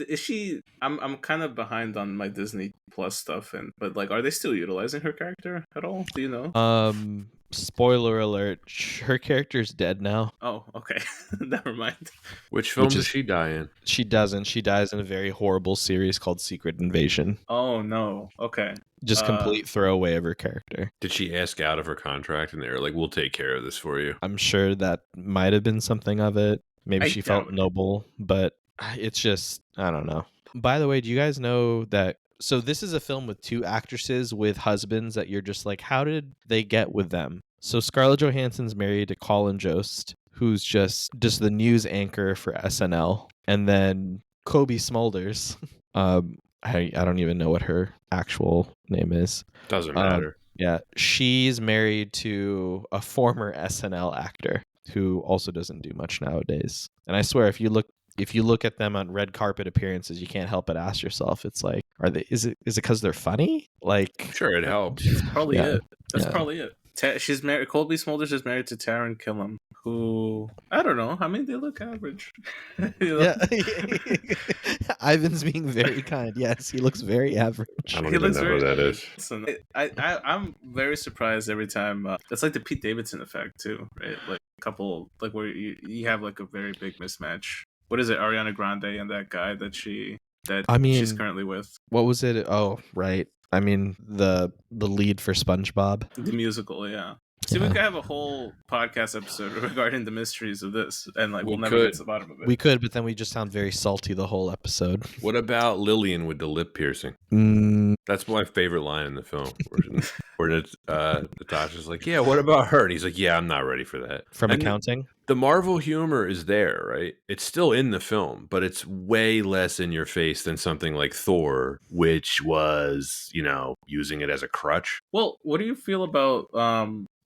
Is she? I'm kind of behind on my Disney Plus stuff, but like, are they still utilizing her character at all? Do you know? Spoiler alert: her character's dead now. Oh, okay. Never mind. Which film Which does is- she die in? She doesn't. She dies in a very horrible series called Secret Invasion. Oh no. Okay. Just complete throwaway of her character. Did she ask out of her contract and they were like, we'll take care of this for you? I'm sure that might have been something of it. Maybe I she felt doubt it. noble, but it's just, I don't know. By the way, do you guys know that? So this is a film with two actresses with husbands that you're just like, how did they get with them? So Scarlett Johansson's married to Colin Jost, who's just the news anchor for SNL. And then Kobe Smulders, I don't even know what her actual name is. Doesn't matter. Yeah, she's married to a former SNL actor who also doesn't do much nowadays. And I swear, if you look at them on red carpet appearances, you can't help but ask yourself, it's like, is it because they're funny? Like, Sure, it helps. That's probably Yeah. it. That's Yeah. probably it. She's married. Colby Smulders is married to Taron Killam, who I don't know. I mean, they look average. You know? yeah. Ivan's being very kind. Yes, he looks very average. I don't He even looks know very who that is. Listen, I'm very surprised every time. It's like the Pete Davidson effect too, right? Like a couple, like where you have like a very big mismatch. What is it, Ariana Grande and that guy that she's currently with? What was it? Oh, right. I mean, the lead for SpongeBob. The musical, yeah. See, we could have a whole podcast episode regarding the mysteries of this, and like we'll never get to the bottom of it. We could, but then we just sound very salty the whole episode. What about Lillian with the lip piercing? That's my favorite line in the film. Where Natasha's like, yeah, what about her? And he's like, yeah, I'm not ready for that. From And accounting? The Marvel humor is there, right? It's still in the film, but it's way less in your face than something like Thor, which was, using it as a crutch. Well, what do you feel about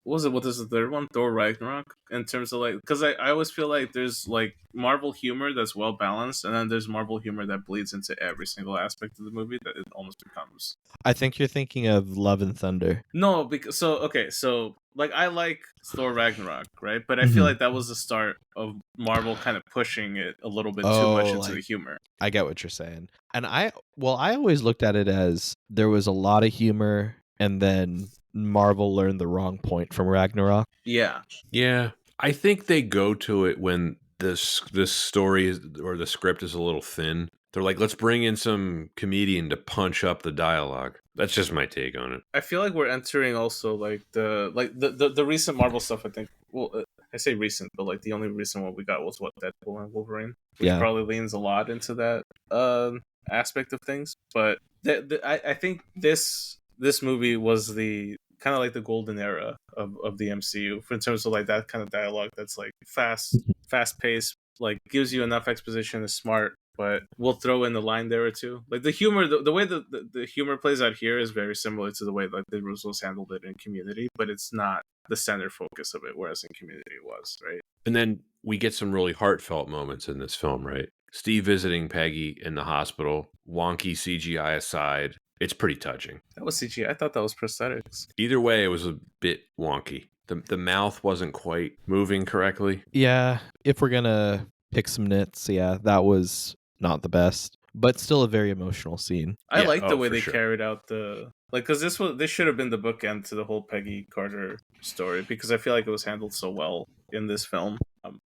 what is the third one? Thor Ragnarok? In terms of like, because I always feel like there's like Marvel humor that's well balanced, and then there's Marvel humor that bleeds into every single aspect of the movie that it almost becomes. I think you're thinking of Love and Thunder. No, because so like I like Thor Ragnarok, right? But I feel like that was the start of Marvel kind of pushing it a little bit too much into the humor. I get what you're saying. And I always looked at it as there was a lot of humor, and then Marvel learned the wrong point from Ragnarok. Yeah. Yeah. I think they go to it when this story or the script is a little thin. They're like, let's bring in some comedian to punch up the dialogue. That's just my take on it. I feel like we're entering also like the recent Marvel stuff. I think. Well, I say recent, but like the only recent one we got was Deadpool and Wolverine, which probably leans a lot into that aspect of things. But I think this movie was the kind of like the golden era of the MCU in terms of like that kind of dialogue that's like fast paced, like gives you enough exposition, is smart. But we'll throw in the line there or two. Like the humor, the way the humor plays out here is very similar to the way like the Russos handled it in Community, but it's not the center focus of it, whereas in Community it was, right? And then we get some really heartfelt moments in this film, right? Steve visiting Peggy in the hospital, wonky CGI aside, it's pretty touching. That was CGI. I thought that was prosthetics. Either way, it was a bit wonky. The mouth wasn't quite moving correctly. Yeah, if we're gonna pick some nits, yeah, that was not the best, but still a very emotional scene. I like the way they sure. carried out the because this should have been the bookend to the whole Peggy Carter story, because I feel like it was handled so well in this film,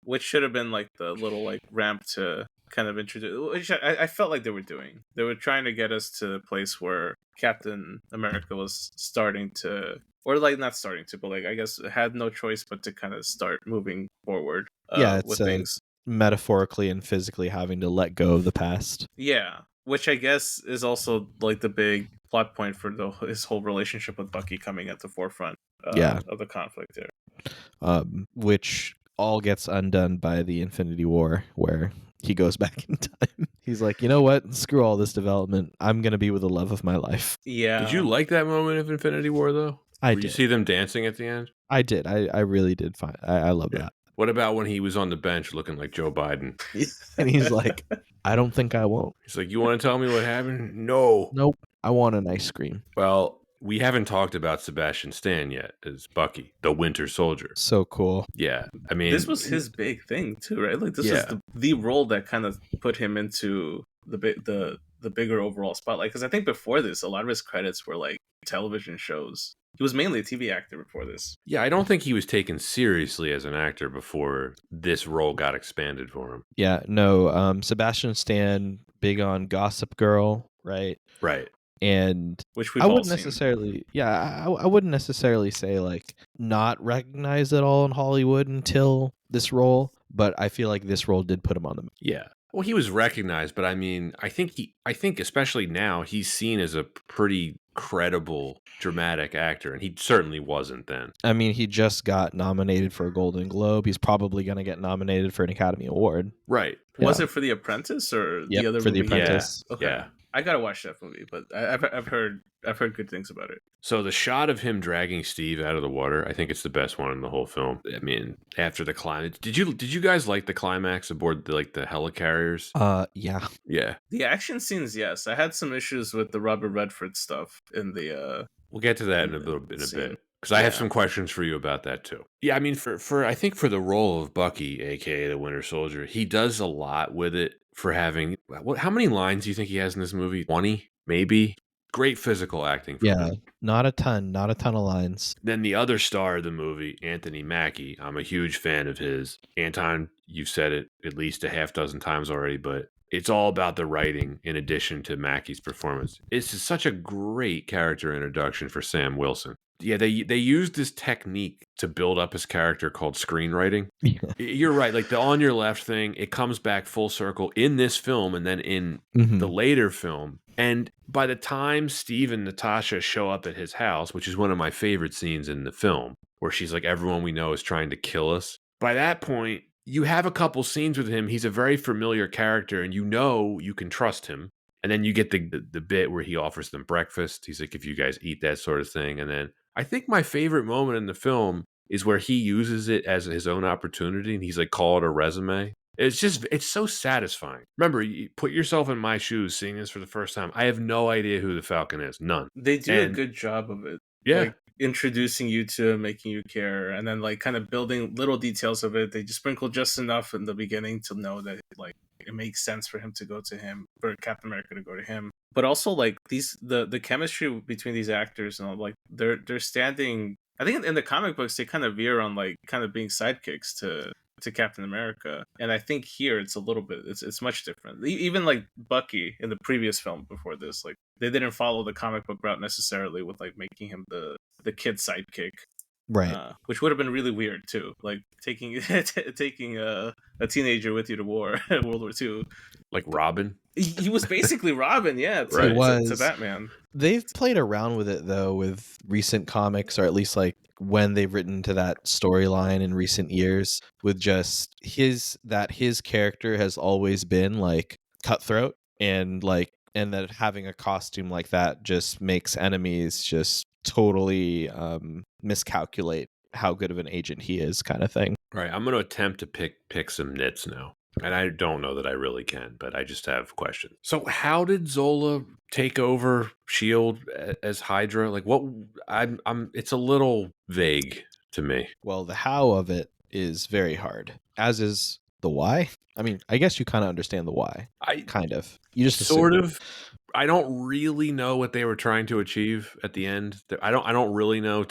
which should have been like the little like ramp to kind of introduce, which I felt like they were doing. They were trying to get us to the place where Captain America was starting to, or like not starting to, but like I guess had no choice but to kind of start moving forward. With things. Metaphorically and physically having to let go of the past. Yeah, which I guess is also like the big plot point for his whole relationship with Bucky coming at the forefront of the conflict there. Which all gets undone by the Infinity War, where he goes back in time. He's like, you know what? Screw all this development. I'm going to be with the love of my life. Yeah. Did you like that moment of Infinity War, though? I Did you did. see them dancing at the end? I did. I really did find. I love Yeah. that. What about when he was on the bench looking like Joe Biden? And he's like, I don't think I won't. He's like, you want to tell me what happened? No. Nope. I want an ice cream. Well, we haven't talked about Sebastian Stan yet as Bucky, the Winter Soldier. So cool. Yeah. I mean, this was his big thing too, right? Like this Yeah. was the role that kind of put him into the bigger overall spotlight. Because I think before this, a lot of his credits were like television shows. He was mainly a TV actor before this. Yeah, I don't think he was taken seriously as an actor before this role got expanded for him. Yeah. No. Sebastian Stan, big on Gossip Girl, right? Right. And Which we've I all wouldn't seen. necessarily, I wouldn't necessarily say like not recognize it all in Hollywood until this role, but I feel like this role did put him on the map. Yeah. Well, he was recognized, but I mean, I think especially now he's seen as a pretty credible dramatic actor, and he certainly wasn't then. I mean, he just got nominated for a Golden Globe. He's probably going to get nominated for an Academy Award. Right. Was Yeah. it for The Apprentice or Yep, the other for The movie? Apprentice. Okay. Yeah. I gotta watch that movie, but I've heard good things about it. So the shot of him dragging Steve out of the water, I think it's the best one in the whole film. I mean, after the climax, did you guys like the climax aboard the helicarriers? Yeah. Yeah. The action scenes, yes. I had some issues with the Robert Redford stuff in the We'll get to that in a bit because I have Yeah. some questions for you about that too. Yeah, I mean, for I think for the role of Bucky, aka the Winter Soldier, he does a lot with it. For having how many lines do you think he has in this movie? 20, maybe. Great physical acting from Yeah. him. Not a ton of lines. Then the other star of the movie, Anthony Mackie. I'm a huge fan of his. Anton, you've said it at least a half dozen times already, but it's all about the writing in addition to Mackie's performance. It's such a great character introduction for Sam Wilson. Yeah, they used this technique to build up his character called screenwriting. You're right. Like the on your left thing, it comes back full circle in this film and then in the later film. And by the time Steve and Natasha show up at his house, which is one of my favorite scenes in the film, where she's like, everyone we know is trying to kill us. By that point, you have a couple scenes with him. He's a very familiar character and you know you can trust him. And then you get the bit where he offers them breakfast. He's like, if you guys eat that sort of thing. And then I think my favorite moment in the film is where he uses it as his own opportunity and he's like, call it a resume. It's so satisfying. Remember, you put yourself in my shoes seeing this for the first time. I have no idea who the Falcon is. None. They do a good job of it. Yeah. Like introducing you to him, making you care, and then like kind of building little details of it. They just sprinkle just enough in the beginning to know that like it makes sense for him to go to him, for Captain America to go to him. But also like the chemistry between these actors and all, like they're standing. I think in the comic books they kind of veer on like kind of being sidekicks to Captain America, and I think here it's a little bit it's much different. Even like Bucky in the previous film before this, like they didn't follow the comic book route necessarily with like making him the kid sidekick, Right. which would have been really weird too, like taking taking a teenager with you to war World War II. Like Robin. He was basically Robin, yeah, Right. to Batman. They've played around with it though with recent comics, or at least like when they've written to that storyline in recent years, with just his character has always been like cutthroat, and that having a costume like that just makes enemies just totally miscalculate how good of an agent he is, kind of thing. Right. I'm going to attempt to pick some nits now. And I don't know that I really can, but I just have questions. So how did Zola take over S.H.I.E.L.D. as Hydra? Like what it's a little vague to me. Well, the how of it is very hard, as is the why. I mean, I guess you kind of understand the why. Kind of. You just sort assume. of. I don't really know what they were trying to achieve at the end. I don't really know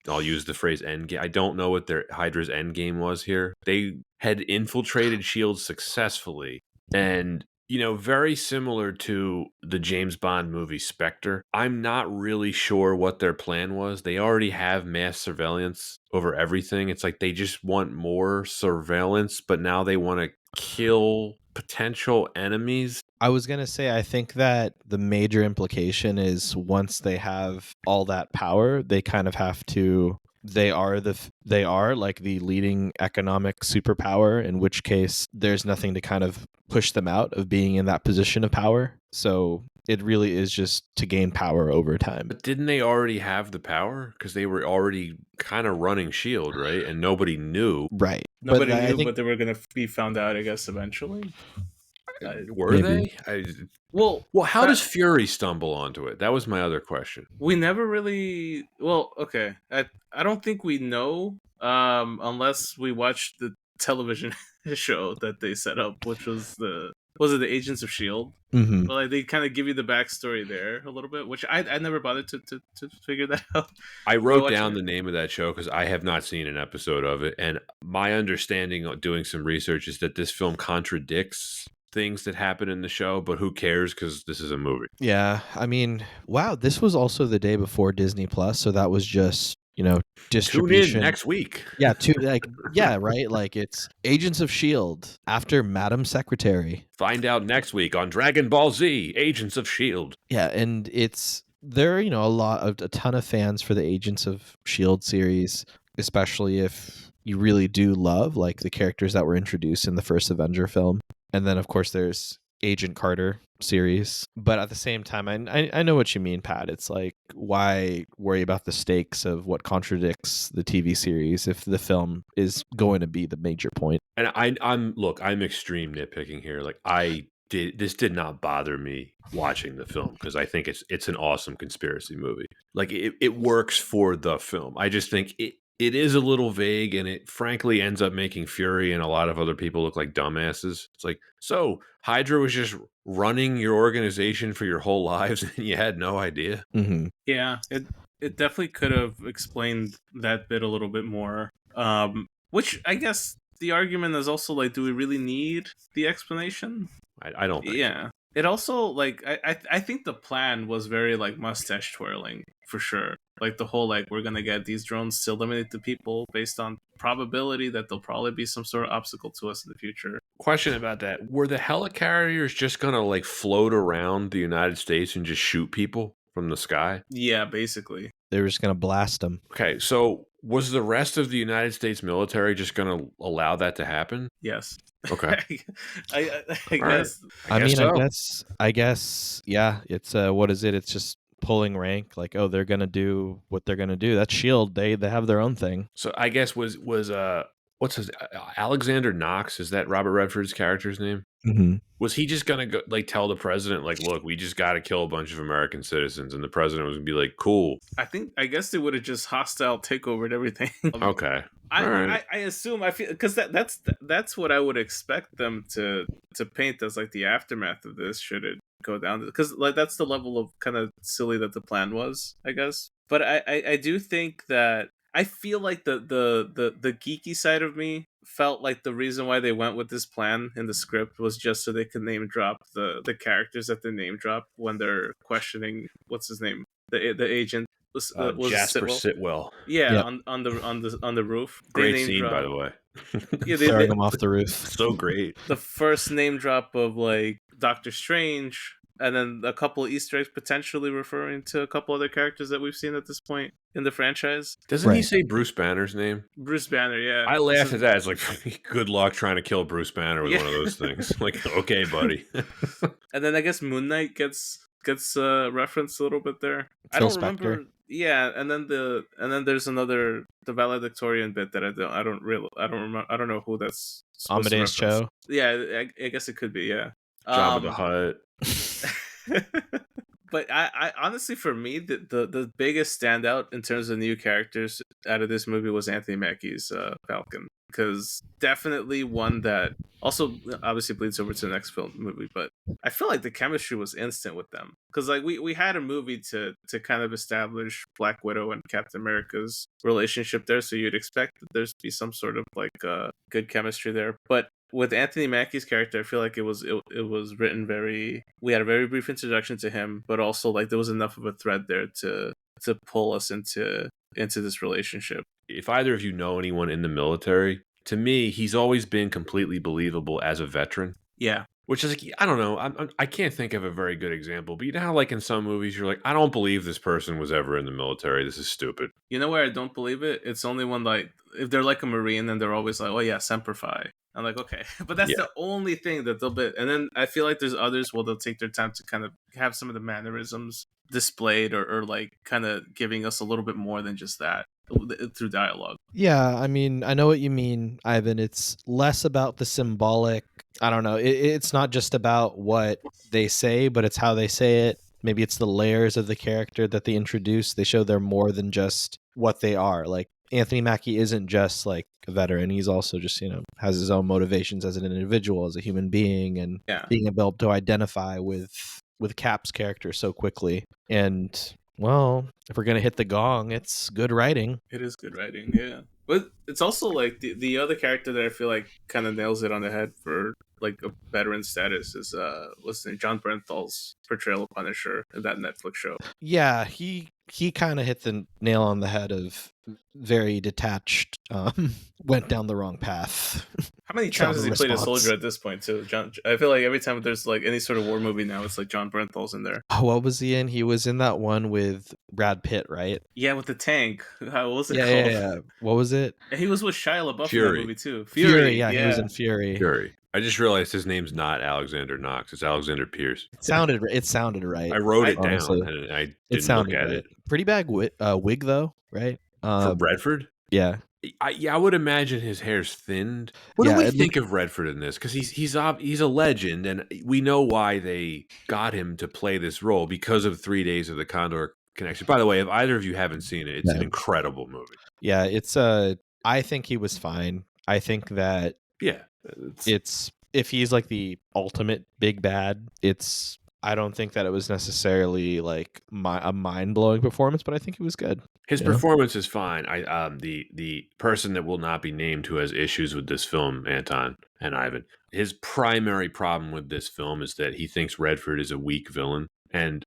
I'll use the phrase end game. I don't know what their Hydra's end game was here. They had infiltrated S.H.I.E.L.D. successfully, and very similar to the James Bond movie Spectre. I'm not really sure what their plan was. They already have mass surveillance over everything. It's like they just want more surveillance, but now they want to kill potential enemies. I was going to say, I think that the major implication is once they have all that power, they kind of have to, they are like the leading economic superpower, in which case there's nothing to kind of push them out of being in that position of power. So It really is just to gain power over time. But didn't they already have the power? Because they were already kind of running S.H.I.E.L.D., right? And nobody knew. Right. Nobody I knew, think, but they were gonna be found out, I guess, eventually. Were maybe. they? Well, Well, how does Fury stumble onto it? That was my other question. we never really. Well, okay, I don't think we know, unless we watched the television show that they set up, which was it the Agents of Shield? Mhm. Well, like they kind of give you the backstory there a little bit, which I never bothered to figure that out. I By wrote watching down it. the name of that show because I have not seen an episode of it. And my understanding of doing some research is that this film contradicts things that happen in the show, but who cares because this is a movie. Yeah, I mean, wow, this was also the day before Disney Plus, so that was just, Tune in distribution. next week. Yeah, right? Like it's Agents of Shield after Madam Secretary. Find out next week on Dragon Ball Z, Agents of S.H.I.E.L.D. Yeah, and there are, a ton of fans for the Agents of Shield series, especially if you really do love like the characters that were introduced in the first Avenger film. And then of course there's Agent Carter series. But at the same time, I know what you mean, Pat. It's like, why worry about the stakes of what contradicts the TV series if the film is going to be the major point? And I'm extreme nitpicking here. Like this did not bother me watching the film because I think it's an awesome conspiracy movie. Like it works for the film. I just think it is a little vague, and it frankly ends up making Fury and a lot of other people look like dumbasses. It's like, so Hydra was just running your organization for your whole lives and you had no idea? Mm-hmm. Yeah, it definitely could have explained that bit a little bit more. Which I guess the argument is also like, do we really need the explanation? I don't think so. Yeah. It also like I think the plan was very like mustache twirling for sure. Like the whole like we're gonna get these drones to eliminate the people based on probability that there'll probably be some sort of obstacle to us in the future. Question about that. Were the helicarriers just going to like float around the United States and just shoot people from the sky? Yeah, basically. They were just going to blast them. Okay, so was the rest of the United States military just going to allow that to happen? Yes. Okay. I All right. guess. I mean, so. I guess, yeah. It's what is it? It's just pulling rank. Like, oh, they're gonna do what they're gonna do. That's Shield. They have their own thing. So I guess was what's his Alexander Knox? Is that Robert Redford's character's name? Mm-hmm. Was he just gonna go like tell the president like, look, we just got to kill a bunch of American citizens, and the president was gonna be like, cool. I guess they would have just hostile takeovered everything. Okay. All right. I assume I feel because that's what I would expect them to paint as like the aftermath of this should it go down because like that's the level of kind of silly that the plan was, I guess. But I do think that I feel like the geeky side of me felt like the reason why they went with this plan in the script was just so they could name drop the characters that they name drop when they're questioning what's his name, the agent was Jasper Sitwell? Sitwell. Yeah, Yep. on the roof. Great They name scene, drop, by the way. Yeah, Throwing them off the roof. So great. the first name drop of like Doctor Strange, and then a couple of Easter eggs potentially referring to a couple other characters that we've seen at this point in the franchise. Doesn't he Right. say Bruce Banner's name? Bruce Banner, yeah. I laugh at that. It's like, good luck trying to kill Bruce Banner with Yeah. one of those things. Like, okay, buddy. And then I guess Moon Knight gets referenced a little bit there. I Phil don't remember. Spector. Yeah, and then there's another the valedictorian bit that I don't remember. I don't know who that's supposed to Amadeus reference. Cho. Yeah, I guess it could be. Yeah. Job of the Hutt. But I honestly, for me, the biggest standout in terms of new characters out of this movie was Anthony Mackie's Falcon, because definitely one that also obviously bleeds over to the next film movie. But I feel like the chemistry was instant with them, because like we had a movie to kind of establish Black Widow and Captain America's relationship there, so you'd expect that there's be some sort of like good chemistry there, but with Anthony Mackie's character, I feel like it was written very. We had a very brief introduction to him, but also like there was enough of a thread there to pull us into this relationship. If either of you know anyone in the military, to me, he's always been completely believable as a veteran. Yeah, Which is like, I don't know. I can't think of a very good example, but you know how like in some movies you're like, I don't believe this person was ever in the military. This is stupid. You know where I don't believe it? It's only when like if they're like a Marine and they're always like, oh yeah, Semper Fi. I'm like, okay, but that's Yeah. the only thing that they'll bit. And then I feel like there's others where they'll take their time to kind of have some of the mannerisms displayed or like kind of giving us a little bit more than just that through dialogue. Yeah, I mean, I know what you mean, Ivan. It's less about the symbolic. I don't know. It's not just about what they say, but it's how they say it. Maybe it's the layers of the character that they introduce. They show they're more than just what they are. Like Anthony Mackie isn't just like a veteran. He's also just, has his own motivations as an individual, as a human being, and being able to identify with Cap's character so quickly. And well, if we're gonna hit the gong, it's good writing. It is good writing, yeah. But it's also like the other character that I feel like kind of nails it on the head for like a veteran status is what's his name, John Bernthal's portrayal of Punisher in that Netflix show. Yeah, he kind of hit the nail on the head of very detached, went down the wrong path. How many times has he played a soldier at this point too? John, I feel like every time there's like any sort of war movie now, it's like John Bernthal's in there. Oh, what was he in? He was in that one with Brad Pitt, right? Yeah, with the tank. What was it called? Yeah. What was it? He was with Shia LaBeouf Fury. in that movie too. Fury, yeah, he was in Fury. Fury. I just realized his name's not Alexander Knox. It's Alexander Pierce. It sounded right. I wrote it down and I didn't look at it. Pretty bad wig though, right? For Redford? Yeah. I would imagine his hair's thinned. What do we think of Redford in this? Because he's a legend, and we know why they got him to play this role because of 3 Days of the Condor Connection. By the way, if either of you haven't seen it, it's an incredible movie. Yeah, it's I think he was fine. I think that it's if he's like the ultimate big bad, I don't think that it was necessarily like a mind-blowing performance, but I think it was good. His performance is fine. The person that will not be named who has issues with this film, Anton and Ivan, his primary problem with this film is that he thinks Redford is a weak villain, and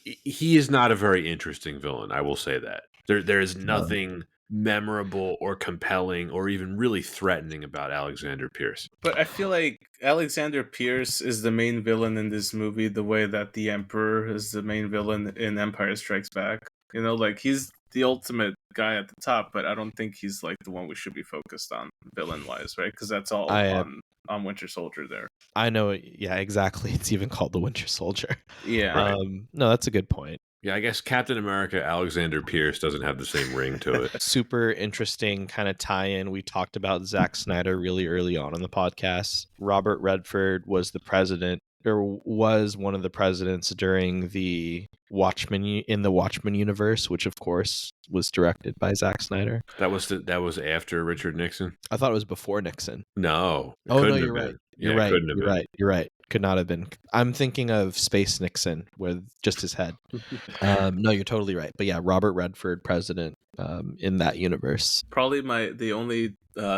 he is not a very interesting villain. I will say that. There is nothing memorable or compelling or even really threatening about Alexander Pierce. But I feel like Alexander Pierce is the main villain in this movie the way that the Emperor is the main villain in Empire Strikes Back. Like he's the ultimate guy at the top, but I don't think he's like the one we should be focused on villain-wise, right? Because that's all on Winter Soldier there. I know, yeah, exactly. It's even called the Winter Soldier. Yeah. No, that's a good point. Yeah, I guess Captain America Alexander Pierce doesn't have the same ring to it. Super interesting kind of tie-in. We talked about Zack Snyder really early on in the podcast. Robert Redford was the president, or was one of the presidents during the Watchmen universe, which of course was directed by Zack Snyder. That was after Richard Nixon. I thought it was before Nixon. No. Oh no, you're right. You're right. Could not have been. I'm thinking of Space Nixon with just his head. No, you're totally right. But yeah, Robert Redford, president in that universe. Probably the only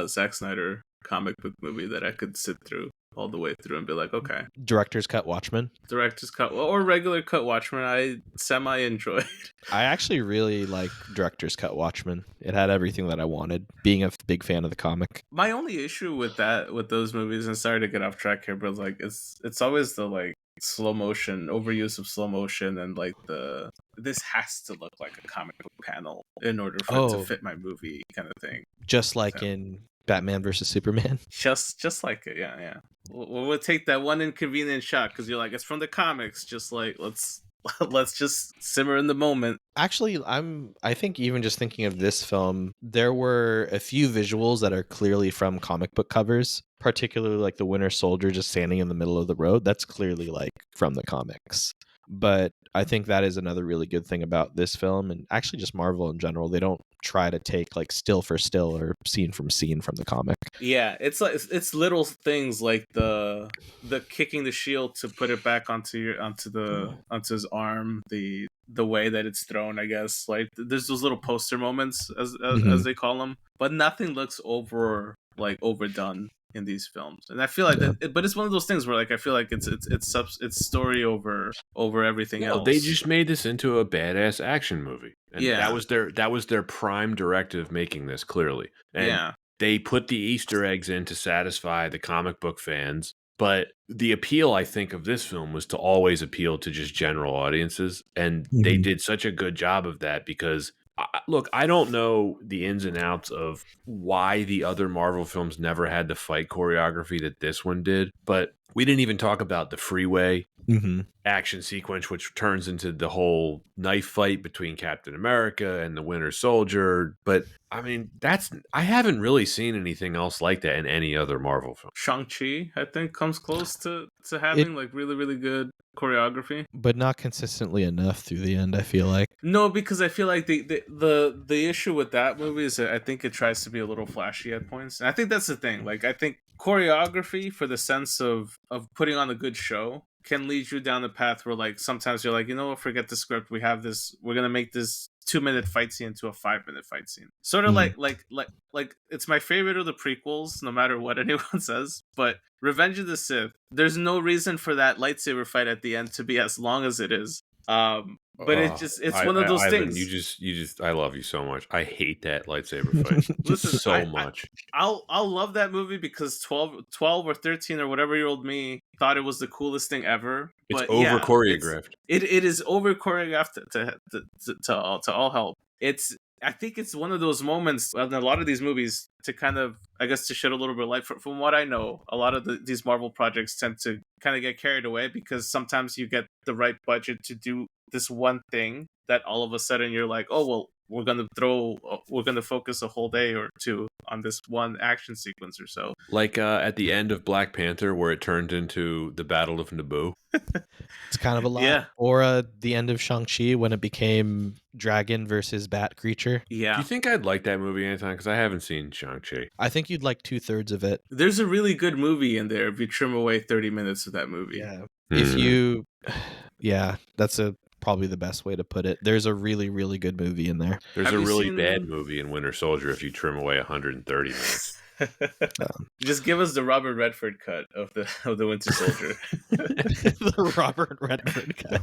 Zack Snyder comic book movie that I could sit through all the way through and be like, okay. Director's cut Watchmen? Director's cut, or regular cut Watchmen, I semi-enjoyed. I actually really like Director's cut Watchmen. It had everything that I wanted, being a big fan of the comic. My only issue with those movies, and sorry to get off track here, but like it's always the like slow motion, overuse of slow motion, and like this has to look like a comic book panel in order for it to fit my movie kind of thing. Just like in Batman versus Superman. Just like it, yeah. We'll take that one inconvenient shot because you're like, it's from the comics. Just like let's just simmer in the moment. Actually, I think even just thinking of this film, there were a few visuals that are clearly from comic book covers, particularly like the Winter Soldier just standing in the middle of the road. That's clearly like from the comics. But I think that is another really good thing about this film, and actually just Marvel in general. They don't try to take like still for still or scene from the comic. Yeah, it's like it's little things like the kicking the shield to put it back onto his arm, the way that it's thrown, I guess. Like there's those little poster moments as they call them, but nothing looks overdone in these films, and I feel like but it's one of those things where like I feel like it's story over everything else. They just made this into a badass action movie, and that was their prime directive making this, clearly. And they put the Easter eggs in to satisfy the comic book fans, But the appeal, I think, of this film was to always appeal to just general audiences. And they Mhm. did such a good job of that because, look, I don't know the ins and outs of why the other Marvel films never had the fight choreography that this one did. But we didn't even talk about the freeway Mhm. action sequence, which turns into the whole knife fight between Captain America and the Winter Soldier. But I mean, I haven't really seen anything else like that in any other Marvel film. Shang-Chi, I think, comes close to It, having like really, really good choreography. but not consistently enough through the end, I feel like. No, because I feel like the issue with that movie is that I think it tries to be a little flashy at points. And I think that's the thing. Like I think choreography for the sense of putting on a good show can lead you down the path where like sometimes you're like, you know what, forget the script. We're gonna make this 2-minute fight scene into a 5-minute fight scene. Sort of Mhm. like it's my favorite of the prequels, no matter what anyone says. But Revenge of the Sith, there's no reason for that lightsaber fight at the end to be as long as it is. But it's one of those Ivan, things. I love you so much. I hate that lightsaber fight Listen, so much. I'll love that movie because 12 or 13 or whatever year old me thought it was the coolest thing ever. It's But over yeah, choreographed. it is over choreographed to all help. I think it's one of those moments in a lot of these movies to kind of, I guess, to shed a little bit of light. From what I know, a lot of these Marvel projects tend to kind of get carried away because sometimes you get the right budget to do this one thing that all of a sudden you're like, oh well, we're gonna focus a whole day or two on this one action sequence or so. Like at the end of Black Panther, where it turned into the Battle of Naboo. It's kind of a lot. Yeah, Or the end of Shang-Chi when it became dragon versus bat creature. Do yeah. you think I'd like that movie anytime? Because I haven't seen Shang-Chi. I think you'd like 2/3 of it. There's a really good movie in there if you trim away 30 minutes of that movie. Yeah. If you, yeah, that's probably the best way to put it. There's a really, really good movie in there. There's Have a you really seen- bad movie in Winter Soldier if you trim away 130 minutes. Just give us the Robert Redford cut of the Winter Soldier. The Robert Redford cut.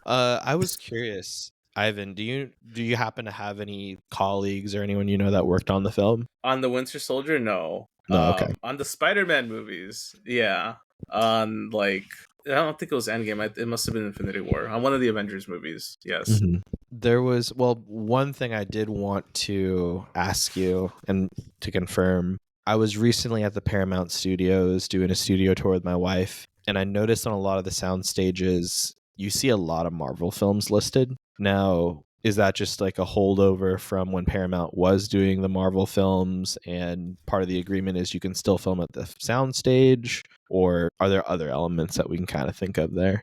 I was curious, Ivan. Do you happen to have any colleagues or anyone you know that worked on the film? On the Winter Soldier, no. No, okay. On the Spider-Man movies, yeah. On like, I don't think it was Endgame. It must have been Infinity War. On one of the Avengers movies, yes. Mhm. There was, one thing I did want to ask you and to confirm. I was recently at the Paramount Studios doing a studio tour with my wife, and I noticed on a lot of the sound stages, you see a lot of Marvel films listed. Now, is that just like a holdover from when Paramount was doing the Marvel films and part of the agreement is you can still film at the sound stage, or are there other elements that we can kind of think of there?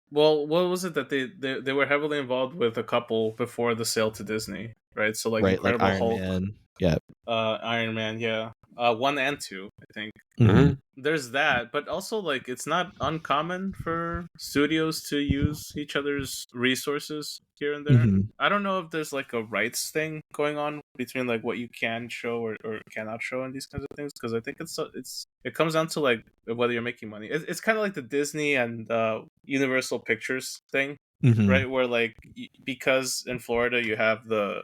Well, what was it that they were heavily involved with a couple before the sale to Disney, right? So like Right, like Incredible Iron Hulk, Man. Yeah. Iron Man, yeah. 1 and 2, I think. Mhm. There's that, but also like it's not uncommon for studios to use each other's resources here and there. Mhm. I don't know if there's like a rights thing going on between like what you can show or cannot show in these kinds of things, because I think it comes down to like whether you're making money. It's kind of like the Disney and Universal Pictures thing, Mhm. right? Where like because in Florida you have the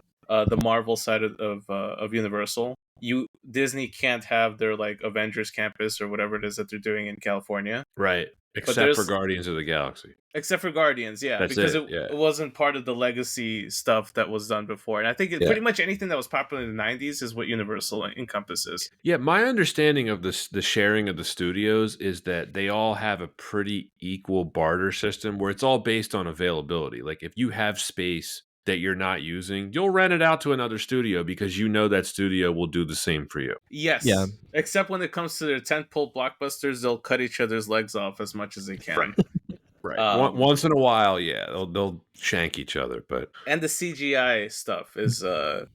Marvel side of Universal. Disney can't have their like Avengers campus or whatever it is that they're doing in California. Right. Except for there's- Guardians of the Galaxy. Except for Guardians, yeah, That's because it, yeah. it wasn't part of the legacy stuff that was done before. And I think Yeah. pretty much anything that was popular in the 90s is what Universal encompasses. Yeah, my understanding of the sharing of the studios is that they all have a pretty equal barter system where it's all based on availability. Like if you have space that you're not using, you'll rent it out to another studio because you know that studio will do the same for you. Yes. Yeah. Except when it comes to their tentpole blockbusters, they'll cut each other's legs off as much as they can. Right. Right. Once in a while, yeah, they'll shank each other, but And the CGI stuff is I'm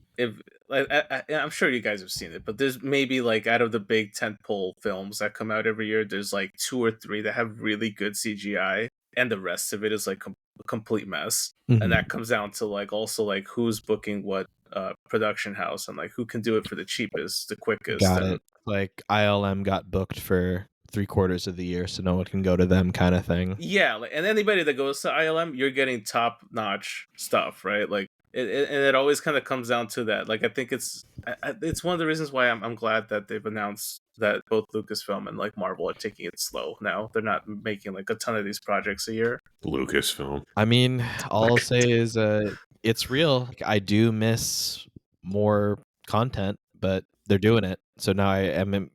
sure you guys have seen it, but there's maybe like out of the big tentpole films that come out every year, there's like 2 or 3 that have really good CGI, and the rest of it is like a complete mess. Mhm. And that comes down to like also like who's booking what production house and like who can do it for the cheapest, the quickest. Got and it. Like ILM got booked for 3/4 of the year, so no one can go to them, kind of thing. Yeah, and anybody that goes to ILM, you're getting top notch stuff, right? Like And it always kind of comes down to that. Like I think it's one of the reasons why I'm glad that they've announced that both Lucasfilm and like Marvel are taking it slow now. They're not making like a ton of these projects a year. Lucasfilm. I mean, all I'll say is it's real. I do miss more content, but they're doing it. So now I am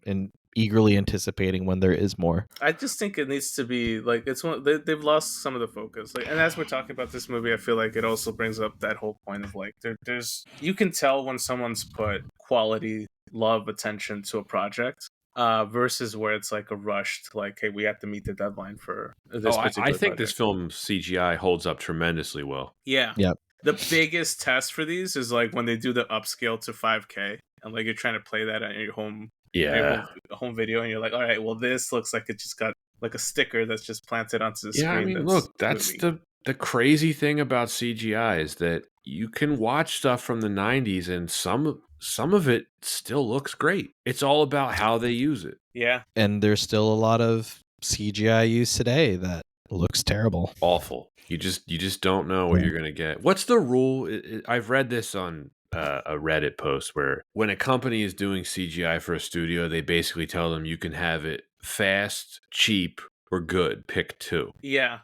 eagerly anticipating when there is more. I just think it needs to be like it's one they've lost some of the focus. Like, and as we're talking about this movie, I feel like it also brings up that whole point of like there's you can tell when someone's put quality, love, attention to a project. Versus where it's like a rushed, like, hey, we have to meet the deadline for this I particular think project. this film CGI holds up tremendously well. Yeah. Yep. The biggest test for these is like when they do the upscale to 5K and like you're trying to play that on your home home video and you're like, all right, well this looks like it just got like a sticker that's just planted onto the screen. I mean, look, that's the crazy thing about CGI is that you can watch stuff from the 90s and some of it still looks great. It's all about how they use it. Yeah. And there's still a lot of CGI used today that looks terrible. Awful. You just don't know what you're going to get. What's the rule? I've read this on a Reddit post where when a company is doing CGI for a studio, they basically tell them you can have it fast, cheap, or good. Pick two. Yeah.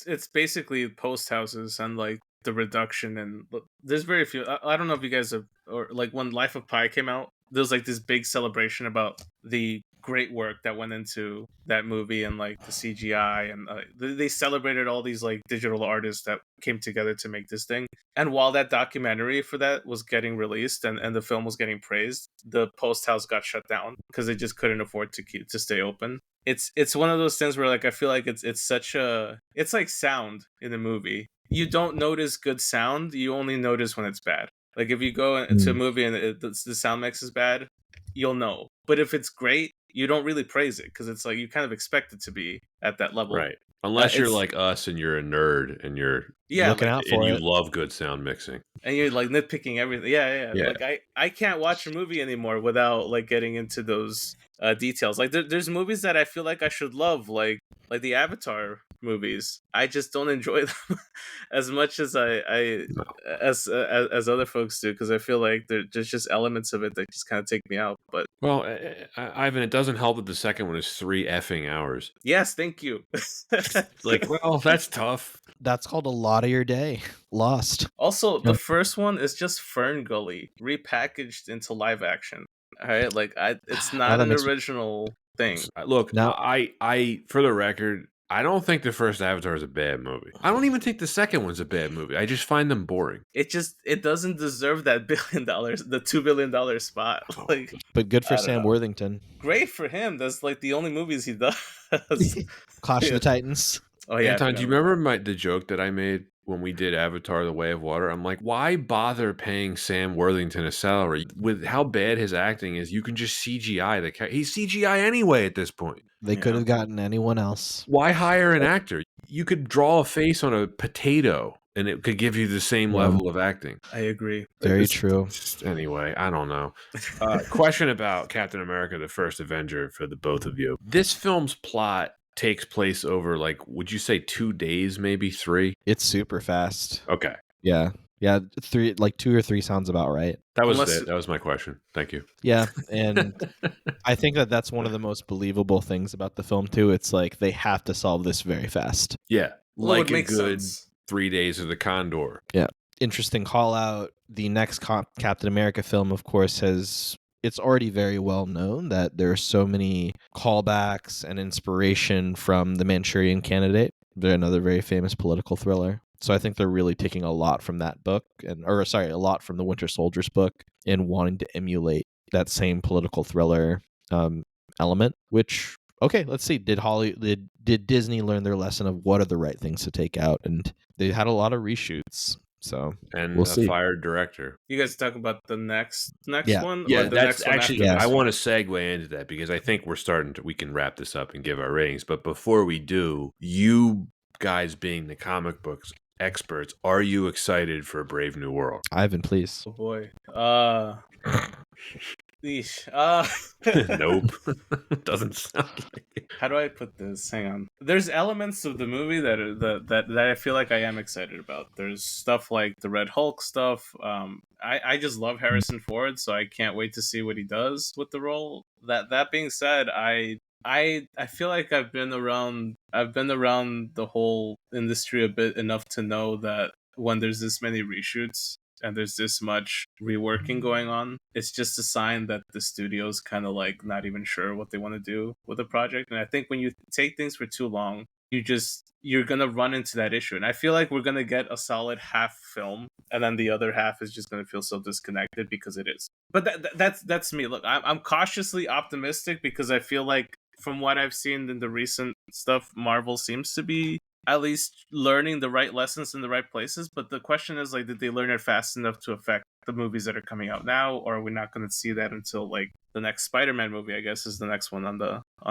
It's basically post houses and like the reduction, and there's very few. I don't know if you guys have, or like when Life of Pi came out, there was like this big celebration about the great work that went into that movie and like the CGI, and they celebrated all these like digital artists that came together to make this thing. And while that documentary for that was getting released and the film was getting praised, the post house got shut down because they just couldn't afford to stay open. It's one of those things where like I feel like it's like sound in the movie. You don't notice good sound, you only notice when it's bad. Like if you go into a movie and the sound mix is bad, you'll know. But if it's great, you don't really praise it because it's like you kind of expect it to be at that level, right? Unless you're like us and you're a nerd and you're looking out for and it. you love good sound mixing. And you're like nitpicking everything. Yeah. Like I can't watch a movie anymore without like getting into those details. Like there's movies that I feel like I should love, like the Avatar movies. I just don't enjoy them as much as as other folks do, because I feel like there's just elements of it that just kind of take me out. But well, Ivan, it doesn't help that the second one is 3 effing hours. Yes, thank you. Like, well, that's tough. That's called a lot of your day lost. Also, the first one is just Fern Gully repackaged into live action. All right, like it's not an original thing. Look, now I for the record, I don't think the first Avatar is a bad movie. I don't even think the second one's a bad movie. I just find them boring. It doesn't deserve that $1 billion, the $2 billion spot. Like, but good for Sam Worthington. Great for him. That's like the only movies he does. Clash of the Titans. Oh yeah. Anton, do you remember the joke that I made when we did Avatar: The Way of Water? I'm like, why bother paying Sam Worthington a salary with how bad his acting is? You can just CGI the character. He's CGI anyway at this point. They could have gotten anyone else. Why hire an actor? You could draw a face on a potato and it could give you the same level of acting. I agree. Very true. Anyway, I don't know. Question about Captain America: The First Avenger for the both of you. This film's plot takes place over, like, would you say 2 days, maybe 3? It's super fast. Okay. Yeah, 2 or 3 sounds about right. That was it. That was my question. Thank you. Yeah, and I think that's one of the most believable things about the film too. It's like they have to solve this very fast. Yeah, well, like a good sense. 3 days of the Condor. Yeah. Interesting call out. The next Captain America film, of course, it's already very well known that there are so many callbacks and inspiration from The Manchurian Candidate. They're another very famous political thriller. So I think they're really taking a lot from that book, a lot from the Winter Soldier's book, and wanting to emulate that same political thriller element. Which, okay, let's see. Did Disney learn their lesson of what are the right things to take out? And they had a lot of reshoots. So we'll see. Fired director. You guys talk about the next one? Yeah, or the that's next actually. One I want to segue into that because I think we can wrap this up and give our ratings. But before we do, you guys being the comic books experts, are you excited for Brave New World? Ivan, please. Oh boy. Yeesh. Nope. Doesn't sound like it. How do I put this? Hang on. There's elements of the movie that I feel like I am excited about. There's stuff like the Red Hulk stuff. I just love Harrison Ford, so I can't wait to see what he does with the role. That being said, I feel like I've been around the whole industry a bit enough to know that when there's this many reshoots and there's this much reworking going on, it's just a sign that the studio's kind of like not even sure what they want to do with the project. And I think when you take things for too long, you're gonna run into that issue. And I feel like we're gonna get a solid half film, and then the other half is just gonna feel so disconnected because it is. But that's me. Look, I'm cautiously optimistic because I feel like from what I've seen in the recent stuff, Marvel seems to be at least learning the right lessons in the right places. But the question is, like, did they learn it fast enough to affect the movies that are coming out now, or are we not going to see that until like the next Spider-Man movie? I guess is the next one on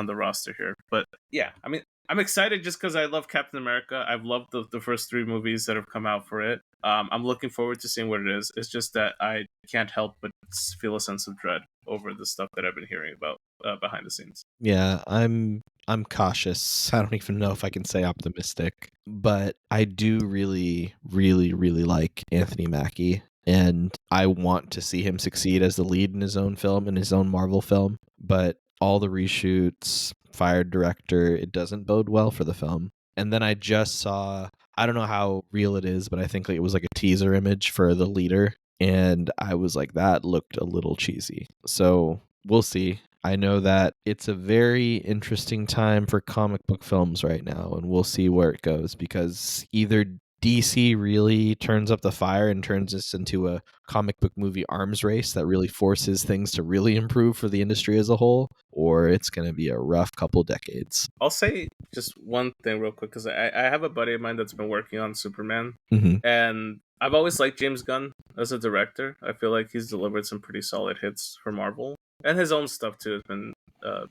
the roster here. But yeah, I mean, I'm excited just because I love Captain America. I've loved the first 3 movies that have come out for it. I'm looking forward to seeing what it is. It's just that I can't help but feel a sense of dread over the stuff that I've been hearing about behind the scenes. Yeah, I'm cautious. I don't even know if I can say optimistic, but I do really, really, really like Anthony Mackie, and I want to see him succeed as the lead in his own film, in his own Marvel film. But all the reshoots, fired director, it doesn't bode well for the film. And then I just saw, I don't know how real it is, but I think like it was like a teaser image for the leader, and I was like, that looked a little cheesy. So we'll see. I know that it's a very interesting time for comic book films right now, and we'll see where it goes, because either DC really turns up the fire and turns this into a comic book movie arms race that really forces things to really improve for the industry as a whole, or it's going to be a rough couple decades. I'll say just one thing real quick because I have a buddy of mine that's been working on Superman, Mm-hmm. and I've always liked James Gunn as a director. I feel like he's delivered some pretty solid hits for Marvel, and his own stuff too has been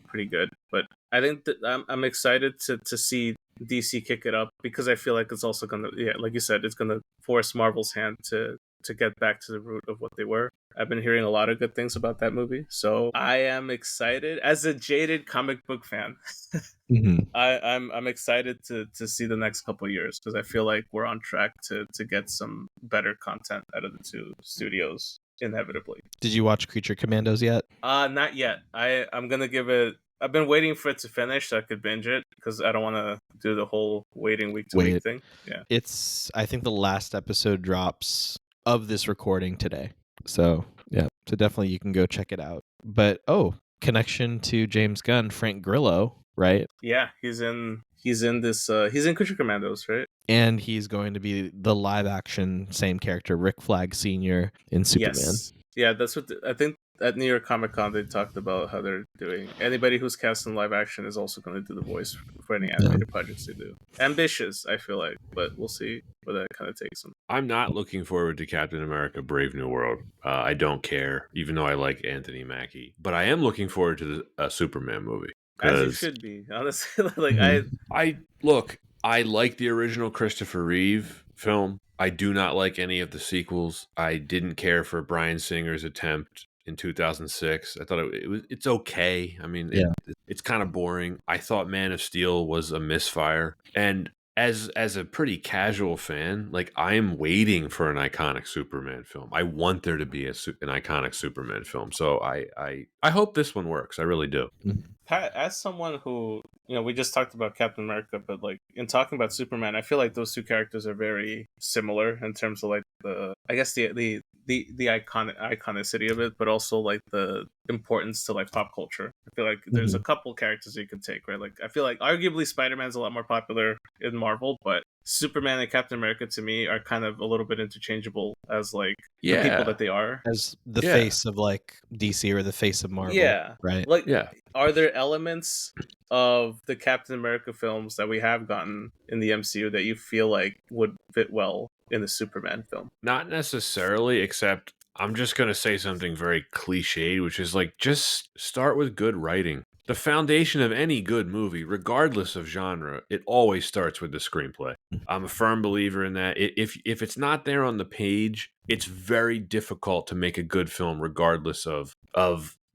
pretty good. But I think that I'm excited to see DC kick it up because I feel like it's also gonna, yeah, like you said, it's gonna force Marvel's hand to get back to the root of what they were. I've been hearing a lot of good things about that movie, so I am excited as a jaded comic book fan. Mm-hmm. I'm excited to see the next couple of years because I feel like we're on track to get some better content out of the 2 studios inevitably. Did you watch Creature Commandos yet? Not yet. I'm gonna give it. I've been waiting for it to finish so I could binge it because I don't want to do the whole waiting week to week thing. Yeah, It's, I think the last episode drops of this recording today. So yeah, so definitely you can go check it out. But connection to James Gunn, Frank Grillo, right? yeah. He's in this. He's in Creature Commandos, right? And he's going to be the live action same character, Rick Flag Sr. in Superman. Yes. Yeah, that's what I think at New York Comic Con they talked about how they're doing. Anybody who's cast in live action is also going to do the voice for any animated projects they do. Ambitious, I feel like, but we'll see where that kind of takes them. I'm not looking forward to Captain America: Brave New World. I don't care, even though I like Anthony Mackie. But I am looking forward to a Superman movie. As you should be, honestly. Like I look. I like the original Christopher Reeve film. I do not like any of the sequels. I didn't care for Bryan Singer's attempt in 2006. I thought it's okay. I mean, it's kind of boring. I thought Man of Steel was a misfire. And as a pretty casual fan, like, I am waiting for an iconic Superman film. I want there to be an iconic Superman film. So I hope this one works. I really do. Pat, as someone who, we just talked about Captain America, but like in talking about Superman, I feel like those 2 characters are very similar in terms of like the iconicity of it, but also like the importance to like pop culture. I feel like there's a couple characters you can take, right? Like I feel like arguably Spider-Man's a lot more popular in Marvel, but Superman and Captain America to me are kind of a little bit interchangeable as like the people that they are, as the face of like DC or the face of Marvel. Yeah, right. Like, are there elements of the Captain America films that we have gotten in the MCU that you feel like would fit well in the Superman film? Not necessarily, except I'm just going to say something very cliched, which is like, just start with good writing. The foundation of any good movie, regardless of genre, it always starts with the screenplay. I'm a firm believer in that. If it's not there on the page, it's very difficult to make a good film, regardless of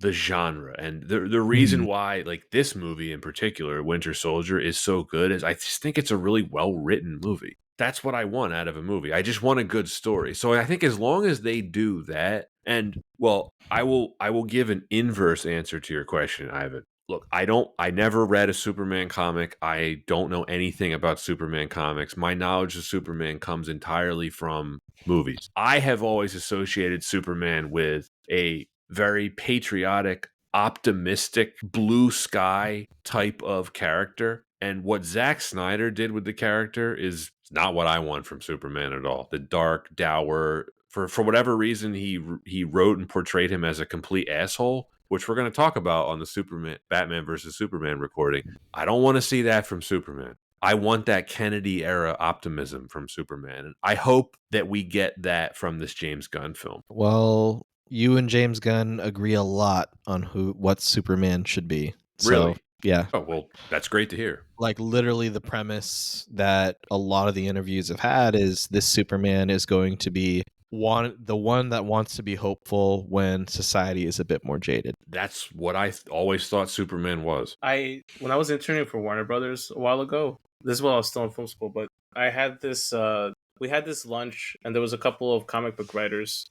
the genre. And the reason why, like, this movie in particular, Winter Soldier, is so good is I just think it's a really well-written movie. That's what I want out of a movie. I just want a good story. So I think as long as they do that, and well, I will give an inverse answer to your question, Ivan. Look, I never read a Superman comic. I don't know anything about Superman comics. My knowledge of Superman comes entirely from movies. I have always associated Superman with a very patriotic, optimistic, blue sky type of character. And what Zack Snyder did with the character is not what I want from Superman at all. The dark, dour, for whatever reason, he wrote and portrayed him as a complete asshole, which we're going to talk about on the Superman Batman versus Superman recording. I don't want to see that from Superman. I want that Kennedy era optimism from Superman. And I hope that we get that from this James Gunn film. Well, you and James Gunn agree a lot on what Superman should be. So, Really? yeah. Oh, well, that's great to hear. Like literally the premise that a lot of the interviews have had is this Superman is going to be the one that wants to be hopeful when society is a bit more jaded. That's what I always thought Superman was. When I was interning for Warner Brothers a while ago, this is while I was still in film school, but I had this we had this lunch, and there was a couple of comic book writers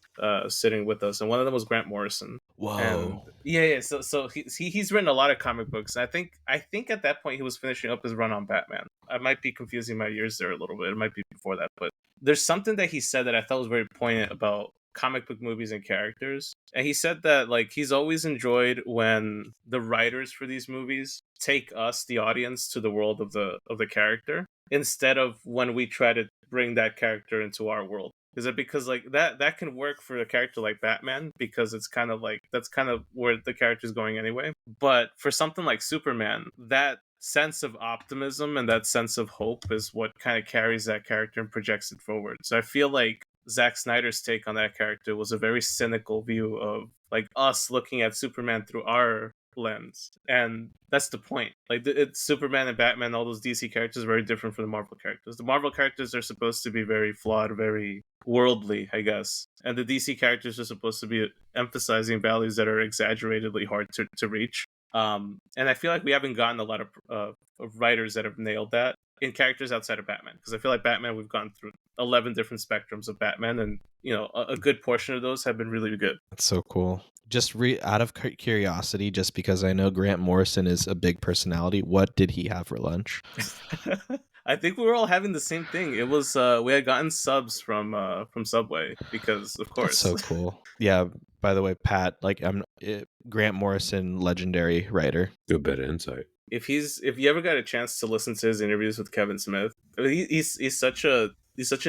sitting with us, and one of them was Grant Morrison. Whoa. And yeah. So he's written a lot of comic books. And I think at that point he was finishing up his run on Batman. I might be confusing my years there a little bit. It might be before that, but there's something that he said that I thought was very poignant about comic book movies and characters. And he said that like he's always enjoyed when the writers for these movies take us, the audience, to the world of the character, instead of when we try to bring that character into our world. Is it because like that can work for a character like Batman, because it's kind of like that's kind of where the character's going anyway. But for something like Superman, that sense of optimism and that sense of hope is what kind of carries that character and projects it forward. So I feel like Zack Snyder's take on that character was a very cynical view of like us looking at Superman through our lens, and that's the point. Like it's Superman and Batman, all those DC characters are very different from the Marvel characters. The Marvel characters are supposed to be very flawed, very worldly, I guess, and the DC characters are supposed to be emphasizing values that are exaggeratedly hard to reach. And I feel like we haven't gotten a lot of writers that have nailed that in characters outside of Batman, because I feel like Batman, we've gone through 11 different spectrums of Batman, and you know a good portion of those have been really good. That's so cool. Just out of curiosity, just because I know Grant Morrison is a big personality, what did he have for lunch? I think we were all having the same thing. It was we had gotten subs from Subway, because of course. That's so cool. Yeah. By the way, Pat, like Grant Morrison, legendary writer. Good bit of insight. If you ever got a chance to listen to his interviews with Kevin Smith, he's such an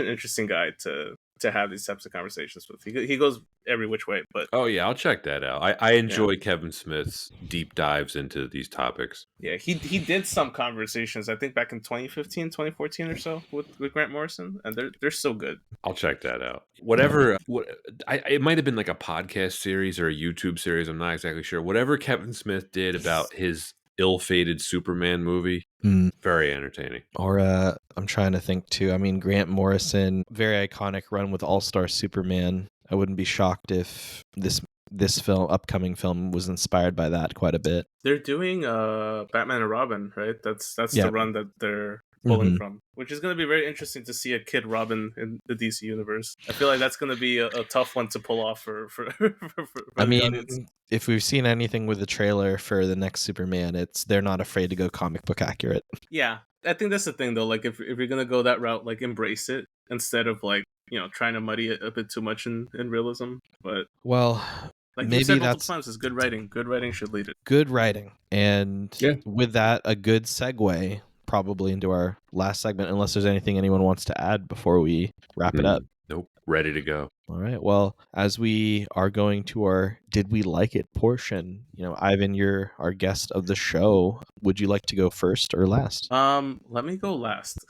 interesting guy to have these types of conversations with. He goes every which way. But oh yeah, I'll check that out. I enjoy Kevin Smith's deep dives into these topics. Yeah, he did some conversations, I think back in 2015, 2014 or so with Grant Morrison, and they're so good. I'll check that out. It might have been like a podcast series or a YouTube series, I'm not exactly sure. Whatever Kevin Smith did about his ill-fated Superman movie, very entertaining. Or I'm trying to think too. I mean, Grant Morrison, very iconic run with All-Star Superman. I wouldn't be shocked if this upcoming film was inspired by that quite a bit. They're doing Batman and Robin, right? That's the run that they're pulling from, which is going to be very interesting to see a kid Robin in the DC universe. I feel like that's going to be a tough one to pull off for I mean, if we've seen anything with the trailer for the next Superman, they're not afraid to go comic book accurate. Yeah, I think that's the thing though. Like if you're going to go that route, like embrace it instead of like, you know, trying to muddy it a bit too much in realism. But well, like maybe you said multiple times, it's good writing. Good writing should lead it. Good writing, and with that, a good segue probably into our last segment, unless there's anything anyone wants to add before we wrap it up. Nope. Ready to go. All right. Well, as we are going to our Did We Like It portion, you know, Ivan, you're our guest of the show. Would you like to go first or last? Let me go last.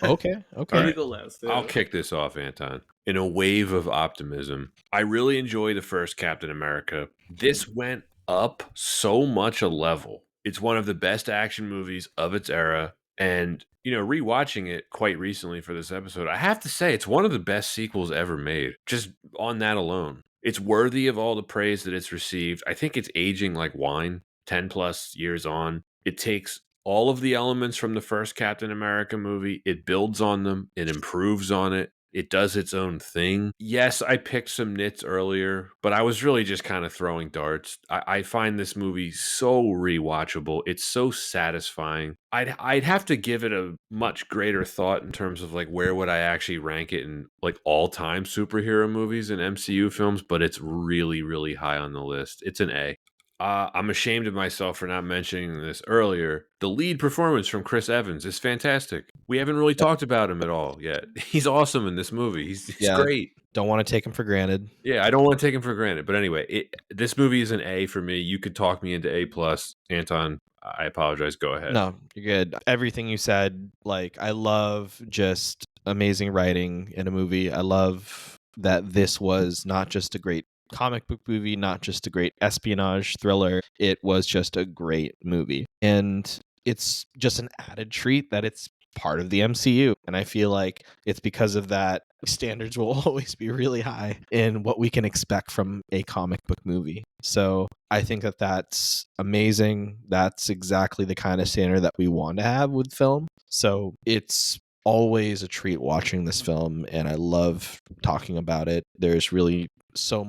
Okay. Let me go last. Yeah. I'll kick this off, Anton. In a wave of optimism, I really enjoy the first Captain America. This went up so much a level. It's one of the best action movies of its era. And, you know, rewatching it quite recently for this episode, I have to say it's one of the best sequels ever made, just on that alone. It's worthy of all the praise that it's received. I think it's aging like wine, 10 plus years on. It takes all of the elements from the first Captain America movie, it builds on them, it improves on it. It does its own thing. Yes, I picked some nits earlier, but I was really just kind of throwing darts. I find this movie so rewatchable. It's so satisfying. I'd have to give it a much greater thought in terms of like where would I actually rank it in like all time superhero movies and MCU films, but it's really, really high on the list. It's an A. I'm ashamed of myself for not mentioning this earlier. The lead performance from Chris Evans is fantastic. We haven't really talked about him at all yet. He's awesome in this movie. He's Yeah. great. Don't want to take him for granted. Yeah, I don't want to take him for granted. But anyway, this movie is an A for me. You could talk me into A plus. Anton, I apologize. Go ahead. No, you're good. Everything you said, like, I love just amazing writing in a movie. I love that this was not just a great comic book movie, not just a great espionage thriller. It was just a great movie. And it's just an added treat that it's part of the MCU. And I feel like it's because of that standards will always be really high in what we can expect from a comic book movie. So I think that that's amazing. That's exactly the kind of standard that we want to have with film. So it's always a treat watching this film, and I love talking about it. There's really so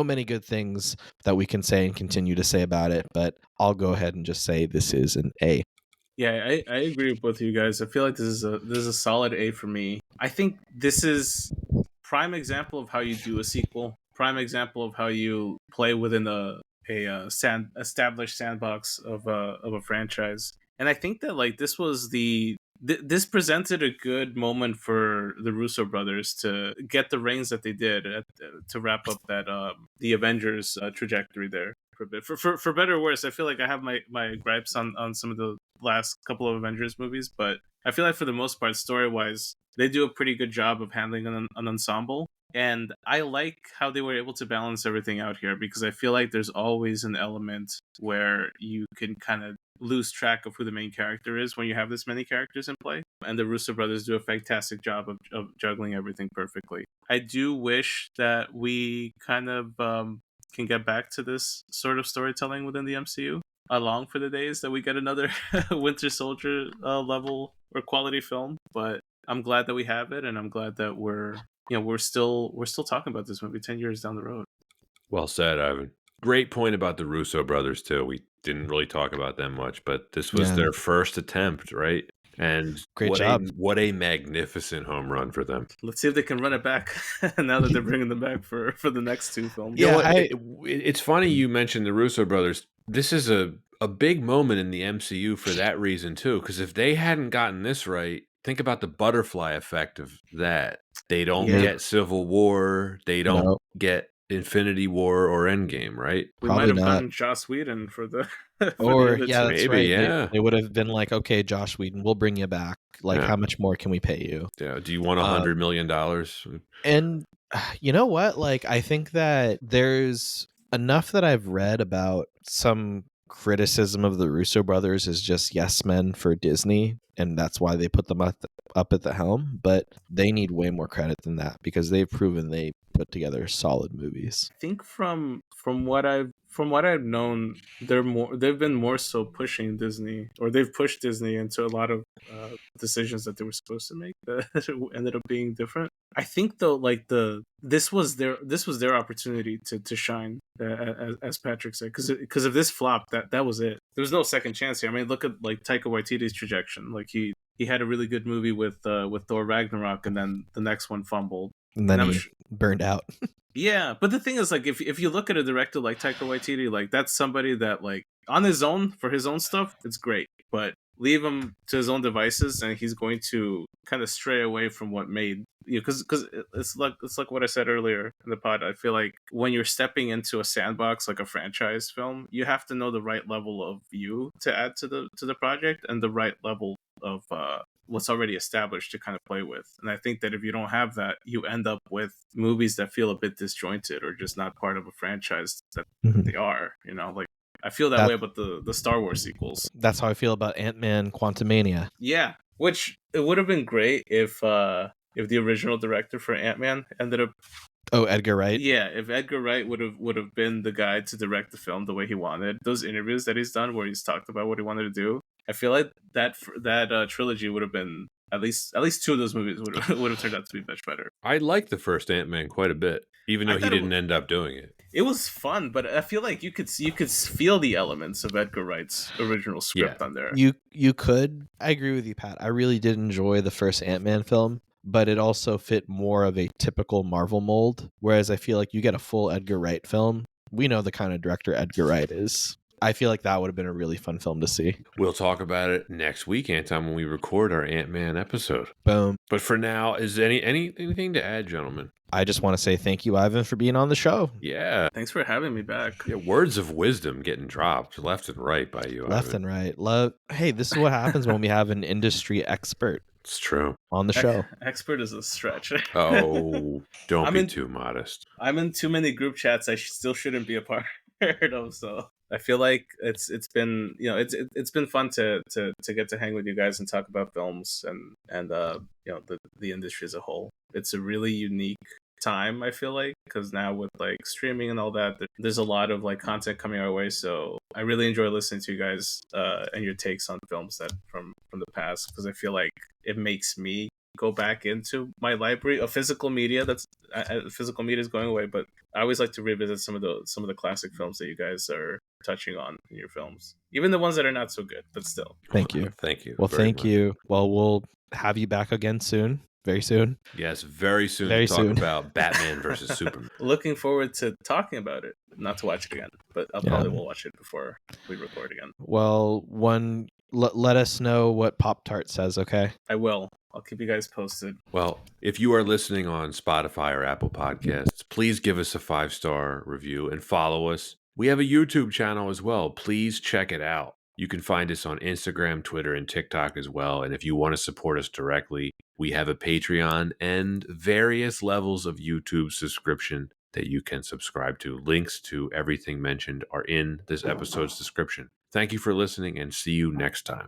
many good things that we can say and continue to say about it, but I'll go ahead and just say this is an A. Yeah, I agree with both of you guys. I feel like this is a solid A for me. I think this is prime example of how you do a sequel. Prime example of how you play within established sandbox of a franchise. And I think that like this was this presented a good moment for the Russo brothers to get the reins that they did to wrap up that the Avengers trajectory there for a bit. For better or worse, I feel like I have my gripes on some of the last couple of Avengers movies, but I feel like for the most part, story wise, they do a pretty good job of handling an ensemble. And I like how they were able to balance everything out here because I feel like there's always an element where you can kind of lose track of who the main character is when you have this many characters in play. And the Russo brothers do a fantastic job of juggling everything perfectly. I do wish that we kind of can get back to this sort of storytelling within the MCU. I long for the days that we get another Winter Soldier level or quality film, but I'm glad that we have it, and I'm glad that we're still talking about this movie 10 years down the road. Well said, Ivan. Great point about the Russo brothers too. We didn't really talk about them much, but this was their first attempt, right? And Great job. What a magnificent home run for them. Let's see if they can run it back now that they're bringing them back for the next two films. Yeah, it's funny you mentioned the Russo brothers. This is a big moment in the MCU for that reason too, because if they hadn't gotten this right, think about the butterfly effect of that. They don't get Civil War. They don't get Infinity War or Endgame, right? We Probably might have not. gotten Joss Whedon for the or the yeah, two. that's Maybe, right. yeah. They would have been like, okay, Josh Whedon, we'll bring you back. Like, how much more can we pay you? Yeah. Do you want $100 million? And you know what? Like, I think that there's enough that I've read about some criticism of the Russo brothers is just yes men for Disney, and that's why they put them up at the helm. But they need way more credit than that because they've proven they put together solid movies. I think from what I've known, they've been more so pushing Disney, or they've pushed Disney into a lot of decisions that they were supposed to make that ended up being different. I think though, like this was their opportunity to shine, as Patrick said, because if this flopped, that was it. There was no second chance here. I mean, look at like Taika Waititi's trajectory. Like he had a really good movie with Thor Ragnarok, and then the next one fumbled, and then he burned out. Yeah, but the thing is, like, if you look at a director like Taika Waititi, like that's somebody that, like, on his own for his own stuff, it's great. But leave him to his own devices, and he's going to kind of stray away from what made because it's like what I said earlier in the pod. I feel like when you're stepping into a sandbox like a franchise film, you have to know the right level of you to add to the project and the right level of what's already established to kind of play with. And I think that if you don't have that, you end up with movies that feel a bit disjointed or just not part of a franchise that they are, like I feel that way about the Star Wars sequels. That's how I feel about Ant-Man Quantumania. Yeah, which it would have been great if the original director for Ant-Man ended up Oh, Edgar Wright. Yeah, if Edgar Wright would have been the guy to direct the film the way he wanted, those interviews that he's done where he's talked about what he wanted to do, I feel like that trilogy would have been at least two of those movies would have turned out to be much better. I liked the first Ant-Man quite a bit, even I though he thought it didn't end up doing it. It was fun, but I feel like you could feel the elements of Edgar Wright's original script on there. You could. I agree with you, Pat. I really did enjoy the first Ant-Man film, but it also fit more of a typical Marvel mold. Whereas I feel like you get a full Edgar Wright film. We know the kind of director Edgar Wright is. I feel like that would have been a really fun film to see. We'll talk about it next week, Anton, when we record our Ant-Man episode. Boom. But for now, is anything to add, gentlemen? I just want to say thank you, Ivan, for being on the show. Yeah. Thanks for having me back. Yeah, words of wisdom getting dropped left and right by you. Left Ivan. and right. Love. Hey, this is what happens when we have an industry expert It's true. on the show. Expert is a stretch. Oh, don't be too modest. I'm in too many group chats I still shouldn't be a part of, so I feel like it's been it's been fun to get to hang with you guys and talk about films and the industry as a whole. It's a really unique time, I feel like, because now with like streaming and all that, there's a lot of like content coming our way, so I really enjoy listening to you guys and your takes on films that from the past, because I feel like it makes me go back into my library of physical media. Physical media is going away, but I always like to revisit some of the classic films that you guys are touching on in your films, even the ones that are not so good, but still. Thank you. Thank you. Well, very thank much. you. Well, we'll have you back again soon. Very soon. Yes, very soon Very to talk soon. about Batman versus Superman. Looking forward to talking about it. Not to watch it again, but I'll Yeah. probably will watch it before we record again. Well, let us know what Pop-Tart says, okay? I will. I'll keep you guys posted. Well, if you are listening on Spotify or Apple Podcasts, please give us a 5-star review and follow us. We have a YouTube channel as well. Please check it out. You can find us on Instagram, Twitter, and TikTok as well. And if you want to support us directly, we have a Patreon and various levels of YouTube subscription that you can subscribe to. Links to everything mentioned are in this episode's description. Thank you for listening and see you next time.